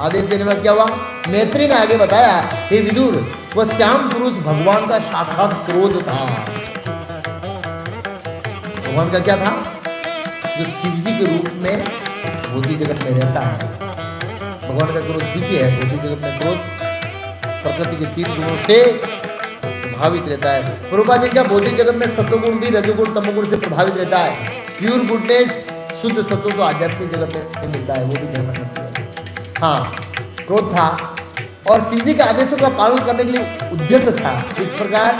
आदेश देने बाद क्या हुआ? मैत्री ने आगे बताया, हे विदुर, वह श्याम पुरुष भगवान का साक्षात क्रोध था। भगवान का क्या था? जो शिव जी के रूप में भौतिक जगत में रहता है। भगवान का क्रोध दिव्य है। भौतिक जगत में क्रोध प्रकृति के 3 गुणों से प्रभावित रहता है। प्रभुपाद जी का भौतिक जगत में सत्वगुण भी रजोगुण तमोगुण से प्रभावित रहता है। प्योर गुडनेस, शुद्ध सत्व तो आध्यात्मिक जगत में मिलता है, वो भी ध्यान रखना चाहिए। हाँ, क्रोध था और शिव जी के आदेशों का पालन करने के लिए उद्यत था। इस प्रकार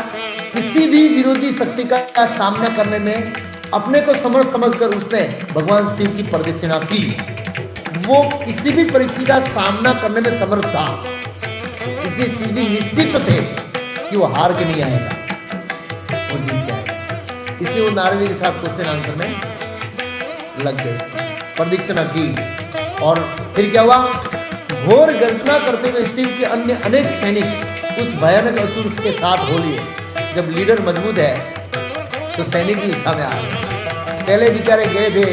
किसी भी विरोधी शक्ति का सामना करने में अपने को समर्थ समझकर उसने भगवान शिव की प्रदक्षिणा की। वो किसी भी परिस्थिति का सामना करने में समर्थ था, इसलिए शिव जी निश्चित थे कि वो हार के नहीं आएगा, वो जीत के आएगा। इसलिए वो नारद जी के साथ क्वेश्चन आंसर में लग गए, प्रदक्षिणा की। और फिर क्या हुआ? घोर गर्जना करते हुए शिव के अन्य अनेक सैनिक उस भयानक असुर के साथ हो लिए। जब लीडर मजबूत है तो सैनिक भी उत्साह में आ गए। पहले बेचारे गए थे,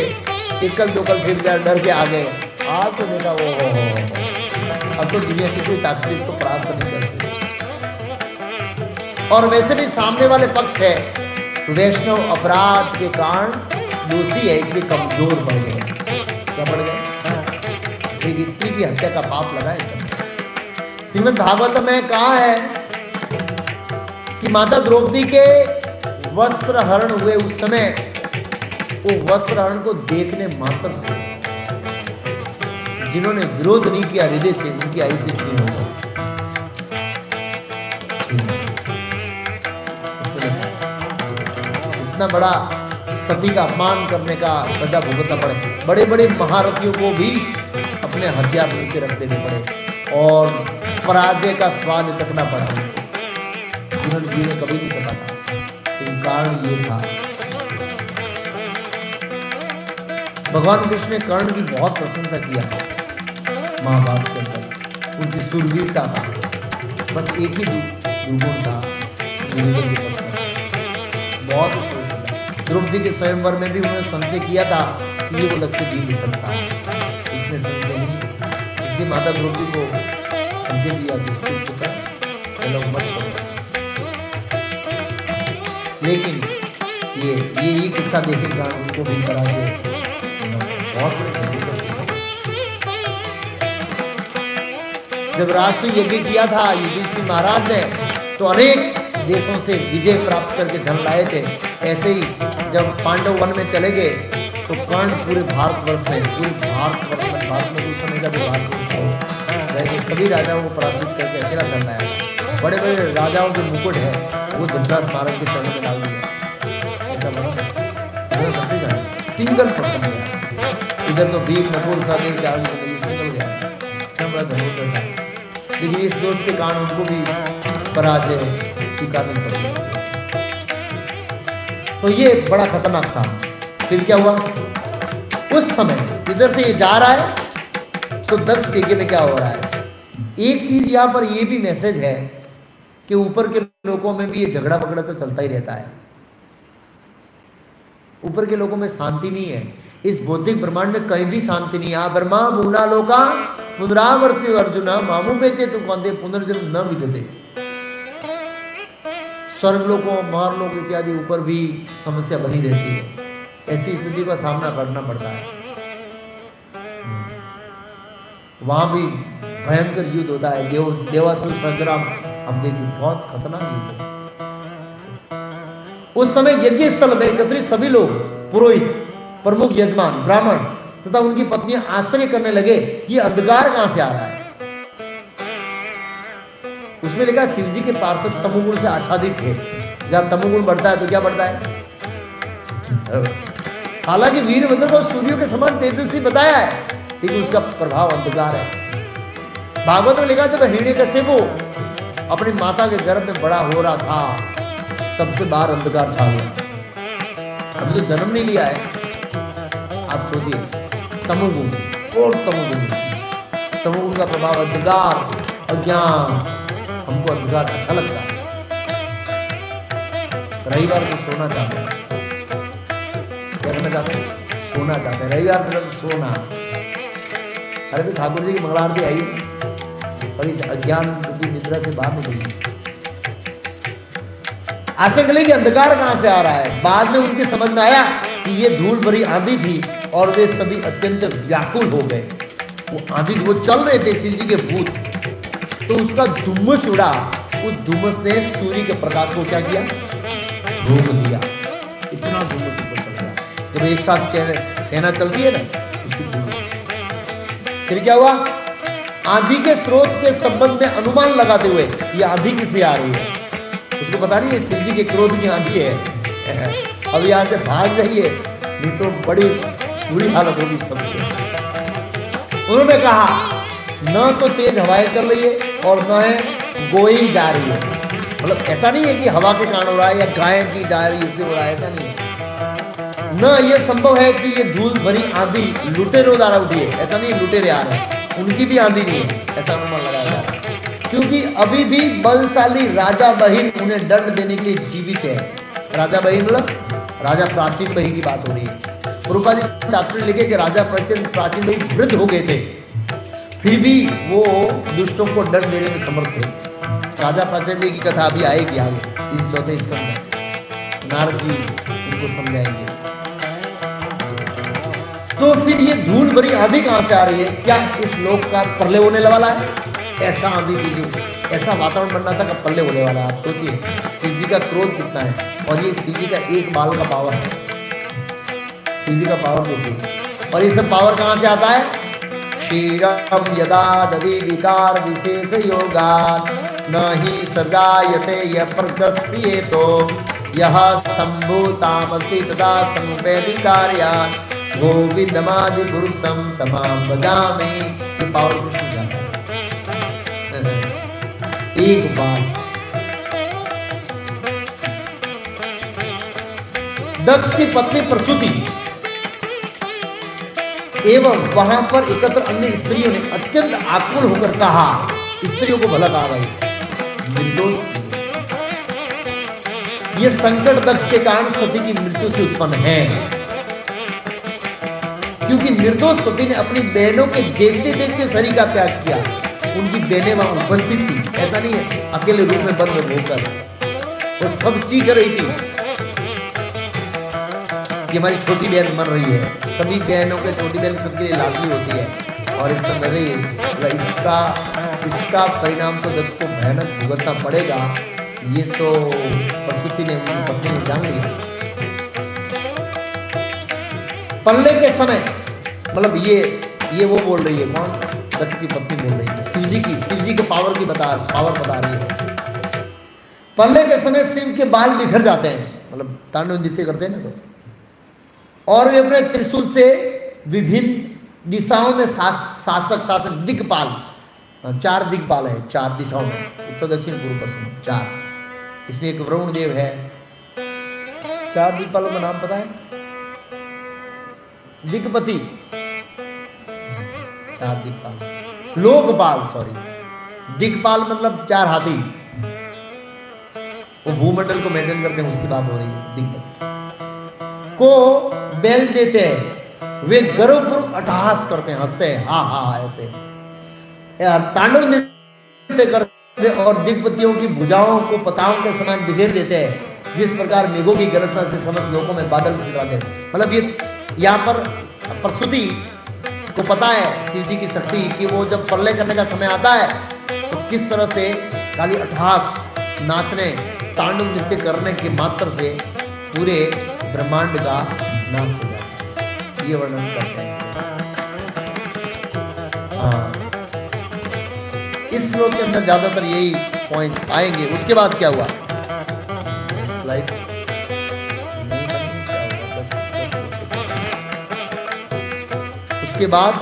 एकल दोकल थे, बेचारे डर के आ गए। आज तो देखा वो अब तो दुनिया की कोई ताकत इसको परास्त नहीं कर सकती। और वैसे भी सामने वाले पक्ष है वैष्णव, अपराध के कारण दोषी है, इसलिए कमजोर पड़ गए। क्या पड़ गए? एक स्त्री की हत्या का पाप लगा है सब। श्रीमद् भागवत में कहा है कि माता द्रौपदी के वस्त्र हरण हुए उस समय वो वस्त्र हरण को देखने मात्र से जिन्होंने विरोध नहीं किया हृदय से, उनकी आयु से छीन हो गई। इतना बड़ा सती का अपमान करने का सजा भुगतना पड़े। बड़े बड़े महारथियों को भी अपने हथियार नीचे रख देने पड़े और पराजय का स्वाद चखना पड़ा, जिन्होंने जीने कभी नहीं सका था। लेकिन कारण ये था, भगवान कृष्ण ने कर्ण की बहुत प्रशंसा किया महाभारत के अंदर, उनकी सुरवीरता का। बस एक ही दुर्गुण था, बहुत ही सोच था। द्रौपदी के स्वयंवर में भी उन्होंने संशय किया था कि ये वो लक्ष्य जीत सकता है, इसमें संशय नहीं। इसलिए माता द्रौपदी को संकेत दिया कि चलो मत करो। लेकिन ये किस्सा देखेगा उनको भी पराजय बहुत जब राष्ट्रीय यज्ञ किया था युधिष्ठिर महाराज ने, तो अनेक देशों से विजय प्राप्त करके धन लाए थे। ऐसे ही जब पांडव वन में चले गए तो कर्ण पूरे भारतवर्ष में भारत में उस समय का भी भारतवर्ष था, सभी राजाओं को पराजित करके अकेला धन लाया। बड़े बड़े राजाओं के मुकुट है वो धृतराष्ट्र स्मारक के चरणों में डाल दिया। ऐसा बना सिंगल पर्सन गया। इधर तो भीम नकुल सहदेव चार सिंगल गया, बड़ा धनुर्धर था। लेकिन इस दोस्त के कारण उनको भी पराजय स्वीकारनी पड़ी। तो ये बड़ा खतरनाक था। फिर क्या हुआ, उस समय इधर से ये जा रहा है तो दक्ष यज्ञ में क्या हो रहा है। एक चीज यहां पर ये भी मैसेज है कि ऊपर के लोगों में भी ये झगड़ा पकड़ा तो चलता ही रहता है। ऊपर के लोगों में शांति नहीं है। इस भौतिक ब्रह्मांड में कहीं भी शांति नहीं है। ब्रह्मा भूना लोका पुनरावर्ति अर्जुना मामू कहते तू कौन पुनर्जन्म न विदते। स्वर्गलोकों महारलोक इत्यादि ऊपर भी समस्या बनी रहती है। ऐसी स्थिति का सामना करना पड़ता है। वहां भी भयंकर युद्ध होता है। देवासुर संग्राम हम देखिए बहुत खतरनाक युद्ध है। उस समय यज्ञ स्थल में एकत्रित सभी लोग पुरोहित, प्रमुख यजमान, ब्राह्मण तथा उनकी पत्नियां आश्चर्य करने लगे ये अंधकार कहां से आ रहा है। उसमें लिखा शिव जी के पार्षद तमोगुण से आच्छादित थे। जहां तमोगुण बढ़ता है तो क्या बढ़ता है। हालांकि वीरभद्र को सूर्य के समान तेजस्वी बताया है, लेकिन उसका प्रभाव अंधकार है। भागवत में लिखा जब हिरण्यकशिपु अपनी माता के गर्भ में बड़ा हो रहा था तब से बाहर अंधकार छा गया। अभी तो जन्म नहीं लिया है। आप सोचिए तमोगुण और तमोगुण का प्रभाव अंधकार, अज्ञान। हमको अंधकार अच्छा लगता है। रविवार को सोना चाहते हैं, क्या करना चाहते हैं, सोना चाहते हैं। रविवार मतलब सोना। अरे भी ठाकुर जी की मंगला आरती आई और इस अज्ञान की निद्रा से बाहर निकली। आशा करें कि अंधकार कहां से आ रहा है। बाद में उनकी समझ में आया कि ये धूल भरी आंधी थी और वे सभी अत्यंत व्याकुल हो गए। वो आंधी वो चल रहे थे शिव जी के भूत, तो उसका धुम्मस उड़ा। उस धुम्मस ने सूर्य के प्रकाश को क्या किया, रोक दिया। इतना धुम्मस ऊपर चल गया। जब एक साथ सेना चलती है ना उसकी धुम्मस। फिर क्या हुआ, आंधी के स्रोत के संबंध में अनुमान लगाते हुए ये आंधी किस लिए आ रही है उसको पता नहीं है। शिव जी के क्रोध की आंधी है। अब यहां से भाग जाइए नहीं तो बड़ी बुरी हालत होगी सबकी। उन्होंने कहा न तो तेज हवाएं चल रही है और न है गोई जा रही है। मतलब ऐसा नहीं है कि हवा के कारण हो रहा है या गाय की जा रही है इसलिए हो रहा है, ऐसा नहीं है। न ये संभव है कि ये धूल भरी आंधी लुटेरों द्वारा उठी है, ऐसा नहीं लुटेरे आ रहे हैं, उनकी भी आंधी नहीं है, ऐसा अनुमान लगाया जा रहा है। क्योंकि अभी भी बलशाली राजा बहिर उन्हें दंड देने के लिए जीवित है। राजा बहिर मतलब राजा प्राचीन बहिर की बात हो रही है। रूपा जी तात्पर्य लिखे कि राजा प्राचीन बहिर वृद्ध हो गए थे, फिर भी वो दुष्टों को दंड देने में समर्थ थे। राजा प्राचीन बहिर की कथा अभी आएगी आगे इस चौथे स्कंद में, नारद जी उनको समझाएंगे। तो फिर ये धूल भरी आंधी कहां से आ रही है। क्या इस लोक का प्रलय होने वाला है। ऐसा आंधी दीजिए, ऐसा वातावरण बनना था कि प्रलय होने वाला है। आप सोचिए शिव जी का क्रोध कितना है और ये शिव जी का एक बाल का पावर है। शिव जी का पावर देखिए। और ये सब पावर कहां से आता है। क्षीरम यदा दधि विकार विशेष योगात् न ही सजायते यः प्रकृष्टियेतो यः सम्भूतामपि तदा समुपैति कार्यान् गोविंदमादि पुरुषम तमाम भजामि। ये पावर कृष्ण जाता है। एक बार दक्ष की पत्नी प्रसूति एवं वहां पर एकत्र अन्य स्त्रियों ने अत्यंत आकुल होकर कहा, स्त्रियों को भला कहा भाई निर्दोष। ये संकट दक्ष के कारण सती की मृत्यु से उत्पन्न है, क्योंकि निर्दोष सती ने अपनी बहनों के देखते देखते शरीर का त्याग किया। उनकी बहनें वहां उपस्थित थी, ऐसा नहीं है अकेले रूप में बंद होकर। वो सब चीख रही थी कि हमारी छोटी बहन मर रही है। सभी बहनों के छोटी बहन सबके लिए लाडली होती है और इस समय इसका इसका परिणाम तो दक्ष को भयानक भुगतना पड़ेगा। ये तो प्रसूति ने, उनकी पत्नी ने जान लिया। पल्ले के समय, मतलब ये वो बोल रही है, कौन? दक्ष की पत्नी बोल रही है, शिव जी के पावर बता रही है। पल्ले के समय शिव के बाल बिखर जाते हैं, मतलब तांडव नृत्य करते हैं ना तो, और वे अपने त्रिशूल से विभिन्न दिशाओं में शासन दिक्पाल, 4 दिक्पाल है 4 दिशाओं में, उत्तर दक्षिण पूर्व पश्चिम 4। इसमें एक वरुण देव है। 4 दिक्पालों का नाम पता है? दिक्पति, 4 दिक्पाल। लोकपाल, सॉरी, दिक्पाल मतलब 4 हाथी, वो भूमंडल को मेंटेन करते हैं, उसकी बात हो रही है। दिक्पति को बेल देते हैं, वे गर्वपूर्वक अट्टहास करते हैं, हंसते हैं, हाँ हाँ ऐसे तांडव नृत्य करते और दिग्पतियों की भुजाओं को पताओं के समान बिखेर देते हैं, जिस प्रकार मेघों की गर्जना से समस्त लोगों में बादल छिड़ाते हैं। मतलब ये यहाँ पर प्रसूति को पता है शिव जी की शक्ति कि वो जब प्रलय करने का समय आता है तो किस तरह से खाली अट्टहास, नाचने, तांडव नृत्य करने के मात्र से पूरे ब्रह्मांड का नाश हो जाता है। ये वर्णन करते हैं। हाँ, इस श्लोक के अंदर ज्यादातर यही पॉइंट आएंगे। उसके बाद क्या हुआ? स्लाइड उसके बाद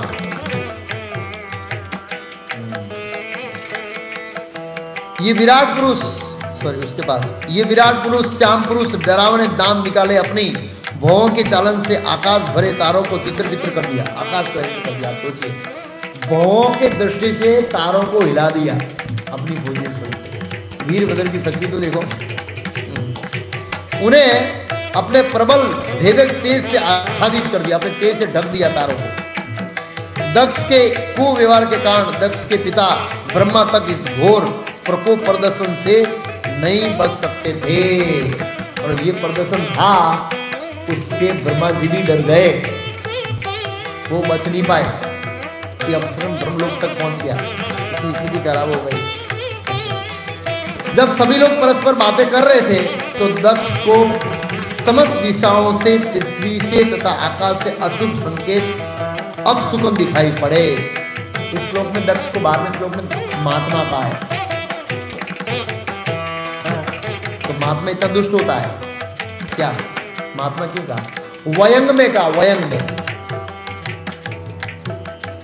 ये विराट पुरुष, सॉरी उसके पास, ये विराट पुरुष श्याम पुरुष डरावने दांत निकाले, अपनी भौं के चालन से आकाश भरे तारों को तितर बितर कर दिया। आकाश को ऐसे कर दिया, सोचिए, भौं के दृष्टि से तारों को हिला दिया अपनी पोजीशन से। वीरभद्र की शक्ति तो देखो। उन्हें अपने प्रबल भेदक तेज से आच्छादित कर दिया, अपने तेज से ढक दिया तारों को। दक्ष के कुव्यवहार के कारण दक्ष के पिता ब्रह्मा तक इस घोर प्रकोप प्रदर्शन से नहीं बच सकते थे, और ये प्रदर्शन था उससे ब्रह्मा जी भी डर गए, वो बच नहीं पाए कि अपसरण ब्रह्मलोक तक पहुंच गया, तो स्थिति खराब हो गई। जब सभी लोग परस्पर बातें कर रहे थे तो दक्ष को समस्त दिशाओं से, पृथ्वी से तथा आकाश से अशुभ संकेत अपशुकन दिखाई पड़े। इस श्लोक में दक्ष को 12वें श्लोक में महात्मा कहा है, तो महात्मा इतना दुष्ट होता है क्या? महात्मा क्यों कहा? वयंग में कहा, वयंग में।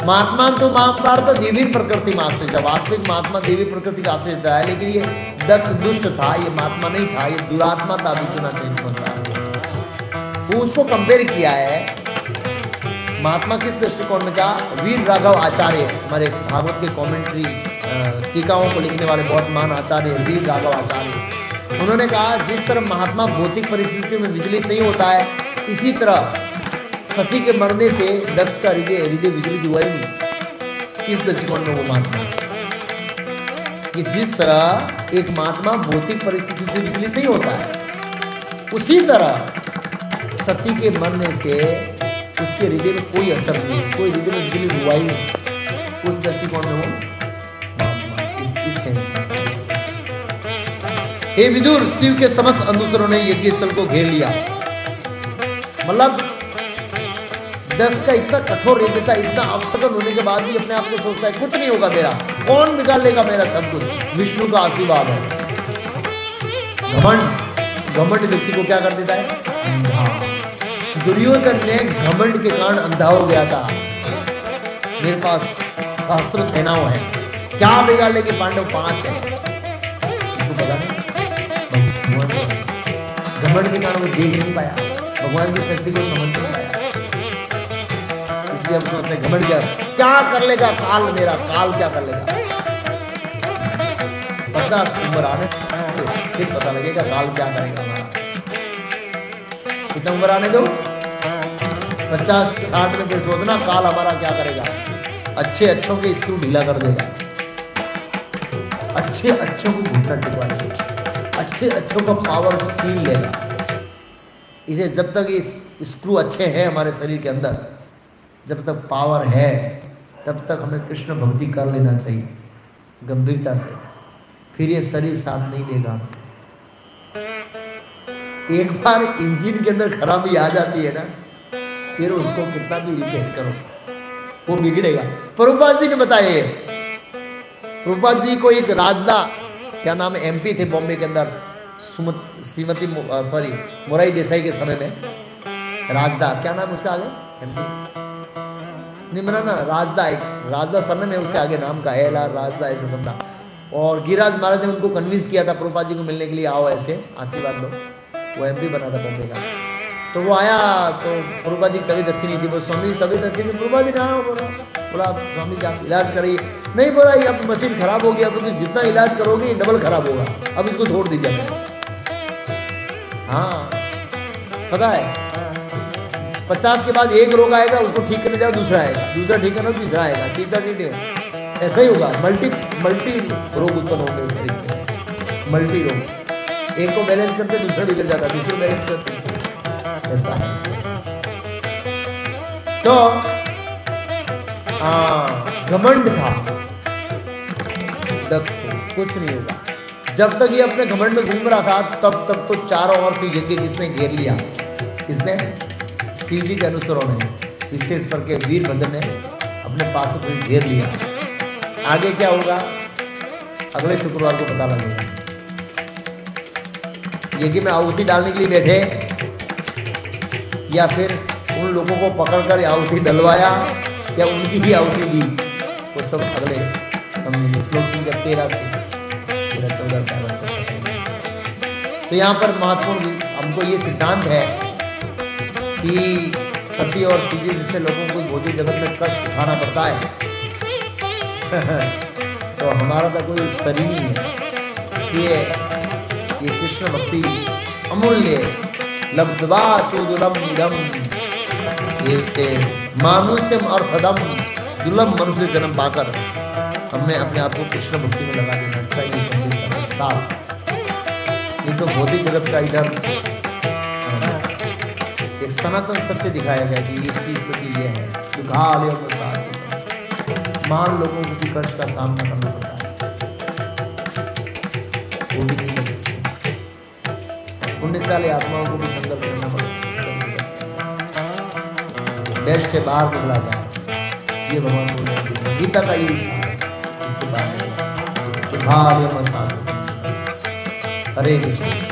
महात्मा तो महापार तो देवी प्रकृति में आश्रित है, वास्तविक महात्मा देवी प्रकृति का आश्रित है, लेकिन ये दक्ष दुष्ट था, ये महात्मा नहीं था, ये दुरात्मा था, दूसरा था। वो उसको कंपेयर किया है महात्मा किस दृष्टिकोण में? कहा वीर राघव आचार्य, हमारे भागवत के कमेंट्री टीकाओं को लिखने वाले बहुत महान आचार्य वीर राघव आचार्य, उन्होंने कहा जिस तरह महात्मा भौतिक परिस्थितियों में विचलित नहीं होता है, इसी तरह सती के मरने से दक्ष का हृदय विचलित हुआ ही नहीं। इस दृष्टिकोण में वो महात्मा कि जिस तरह एक महात्मा भौतिक परिस्थिति से विचलित नहीं होता है, उसी तरह सती के मरने से उसके हृदय में कोई असर नहीं, कोई हृदय में विचलित हुआ ही नहीं। उस दृष्टिकोण में वो महात्मा, इस सेंस में। हे विदुर, शिव के समस्त अनुसरों ने यज्ञ स्थल को घेर लिया। मतलब दक्ष का इतना कठोर हृदय था, इतना अपशकुन होने के बाद भी अपने आप को सोचता है कुछ नहीं होगा मेरा, कौन बिगाड़ लेगा मेरा सब कुछ, विष्णु का आशीर्वाद है। घमंड व्यक्ति को क्या कर देता है? अंधा। दुर्योधन ने घमंड के कारण अंधा हो गया था। मेरे पास सहस्त्र सेनाओं है, क्या बिगाड़ लेके पांडव 5 है, इसको पता नहीं। घमंड के कारण वो देख नहीं पाया, भगवान की शक्ति को समझ नहीं पाया। इसलिए हम सोचते हैं घमंड क्या कर लेगा काल, मेरा काल क्या कर लेगा। 50 उम्र आने फिर पता लगेगा काल क्या करेगा हमारा। कितना उम्र आने दो? 50-60 में फिर सोचना काल हमारा क्या करेगा। अच्छों के स्क्रू ढीला कर देगा, अच्छों को घुटना टिकवा देगा, अच्छों का पावर सील लेगा। इसे जब तक ये स्क्रू अच्छे हैं हमारे शरीर के अंदर, जब तक पावर है तब तक हमें कृष्ण भक्ति कर लेना चाहिए। गंभीरता से, फिर ये शरीर साथ नहीं देगा। एक बार इंजन के अंदर खराबी आ जाती है ना, फिर उसको कितना भी रिपेयर करो वो बिगड़ेगा। प्रभुपाद जी ने बताया, प्रभुपाद जी को एक राजदा, क्या नाम है, एमपी थे बॉम्बे के अंदर, श्रीमती मोराई देसाई के समय में, राजदा, क्या नाम उसका आगे, एमपी नहीं मना ना, राजदा, एक राजदा समय में उसके आगे नाम का एल आर राजदा ऐसा सब था। और गिरिराज महाराज ने उनको कन्विंस किया था प्रभुपाद जी को मिलने के लिए, आओ ऐसे आशीर्वाद लो। वो एमपी बना था बॉम्बे का। तो वो आया तो प्रभुपाद जी की तबीयत अच्छी नहीं थी, बोल स्वामी जी तबीयत अच्छी नहीं, प्रभुपाद जी ने हाँ बोला स्वामी जी आप इलाज करिए। नहीं बोला ये अब मशीन खराब हो गया, अब जितना इलाज करोगे डबल खराब होगा, अब इसको छोड़ दीजिए। हाँ पता है 50 के बाद एक रोग आएगा, उसको ठीक करने जाओ दूसरा आएगा, दूसरा ठीक करना तीसरा आएगा, तीसरा ठीक है, ऐसा ही होगा। मल्टी रोग उत्पन्न होंगे शरीर में, मल्टी रोग। एक को बैलेंस करते दूसरा बिगड़ जाता, दूसरा बैलेंस करते, ऐसा है। तो घमंड था दक्ष को, कुछ नहीं होगा। जब तक ये अपने घमंड में घूम रहा था तब तक तो चारों ओर से यज्ञ किसने घेर लिया, किसने, शिव जी के अनुसरों ने, विशेष करके वीरभद्र ने अपने पास को घेर लिया। आगे क्या होगा अगले शुक्रवार को पता लगेगा। यज्ञ में आहुति डालने के लिए बैठे या फिर उन लोगों को पकड़कर आहुति डलवाया या उनकी ही आहुति दी, वो सब अगले समझेंगे। श्लोक संख्या 13 से 14 से। तो यहाँ पर महत्वपूर्ण हमको ये सिद्धांत है कि सती और सीधी जैसे लोगों को भौतिक जगत में कष्ट उठाना पड़ता है तो हमारा तो कोई स्तर ही नहीं है। इसलिए ये कृष्ण भक्ति अमूल्य लब्ध्वा सुदुर्लभ इदम, ये मानुष्यम अर्थदम, दुर्लभ मनुष्य जन्म पाकर हमें अपने आप को कृष्ण भक्ति में लगा देना चाहिए साथ। ये तो भौतिक जगत का इधर एक सनातन सत्य दिखाया गया कि इसकी स्थिति ये है, महान लोगों को भी कष्ट का सामना करना पड़ता है, वो भी नहीं कर सकते। पुण्यशाली आत्माओं को भी संघर्ष करना पड़ता है, बेस्ट है बाहर निकला जाए। ये भगवान बोल रहे हैं, गीता का ये सार है, इससे बाहर हरे कृष्ण।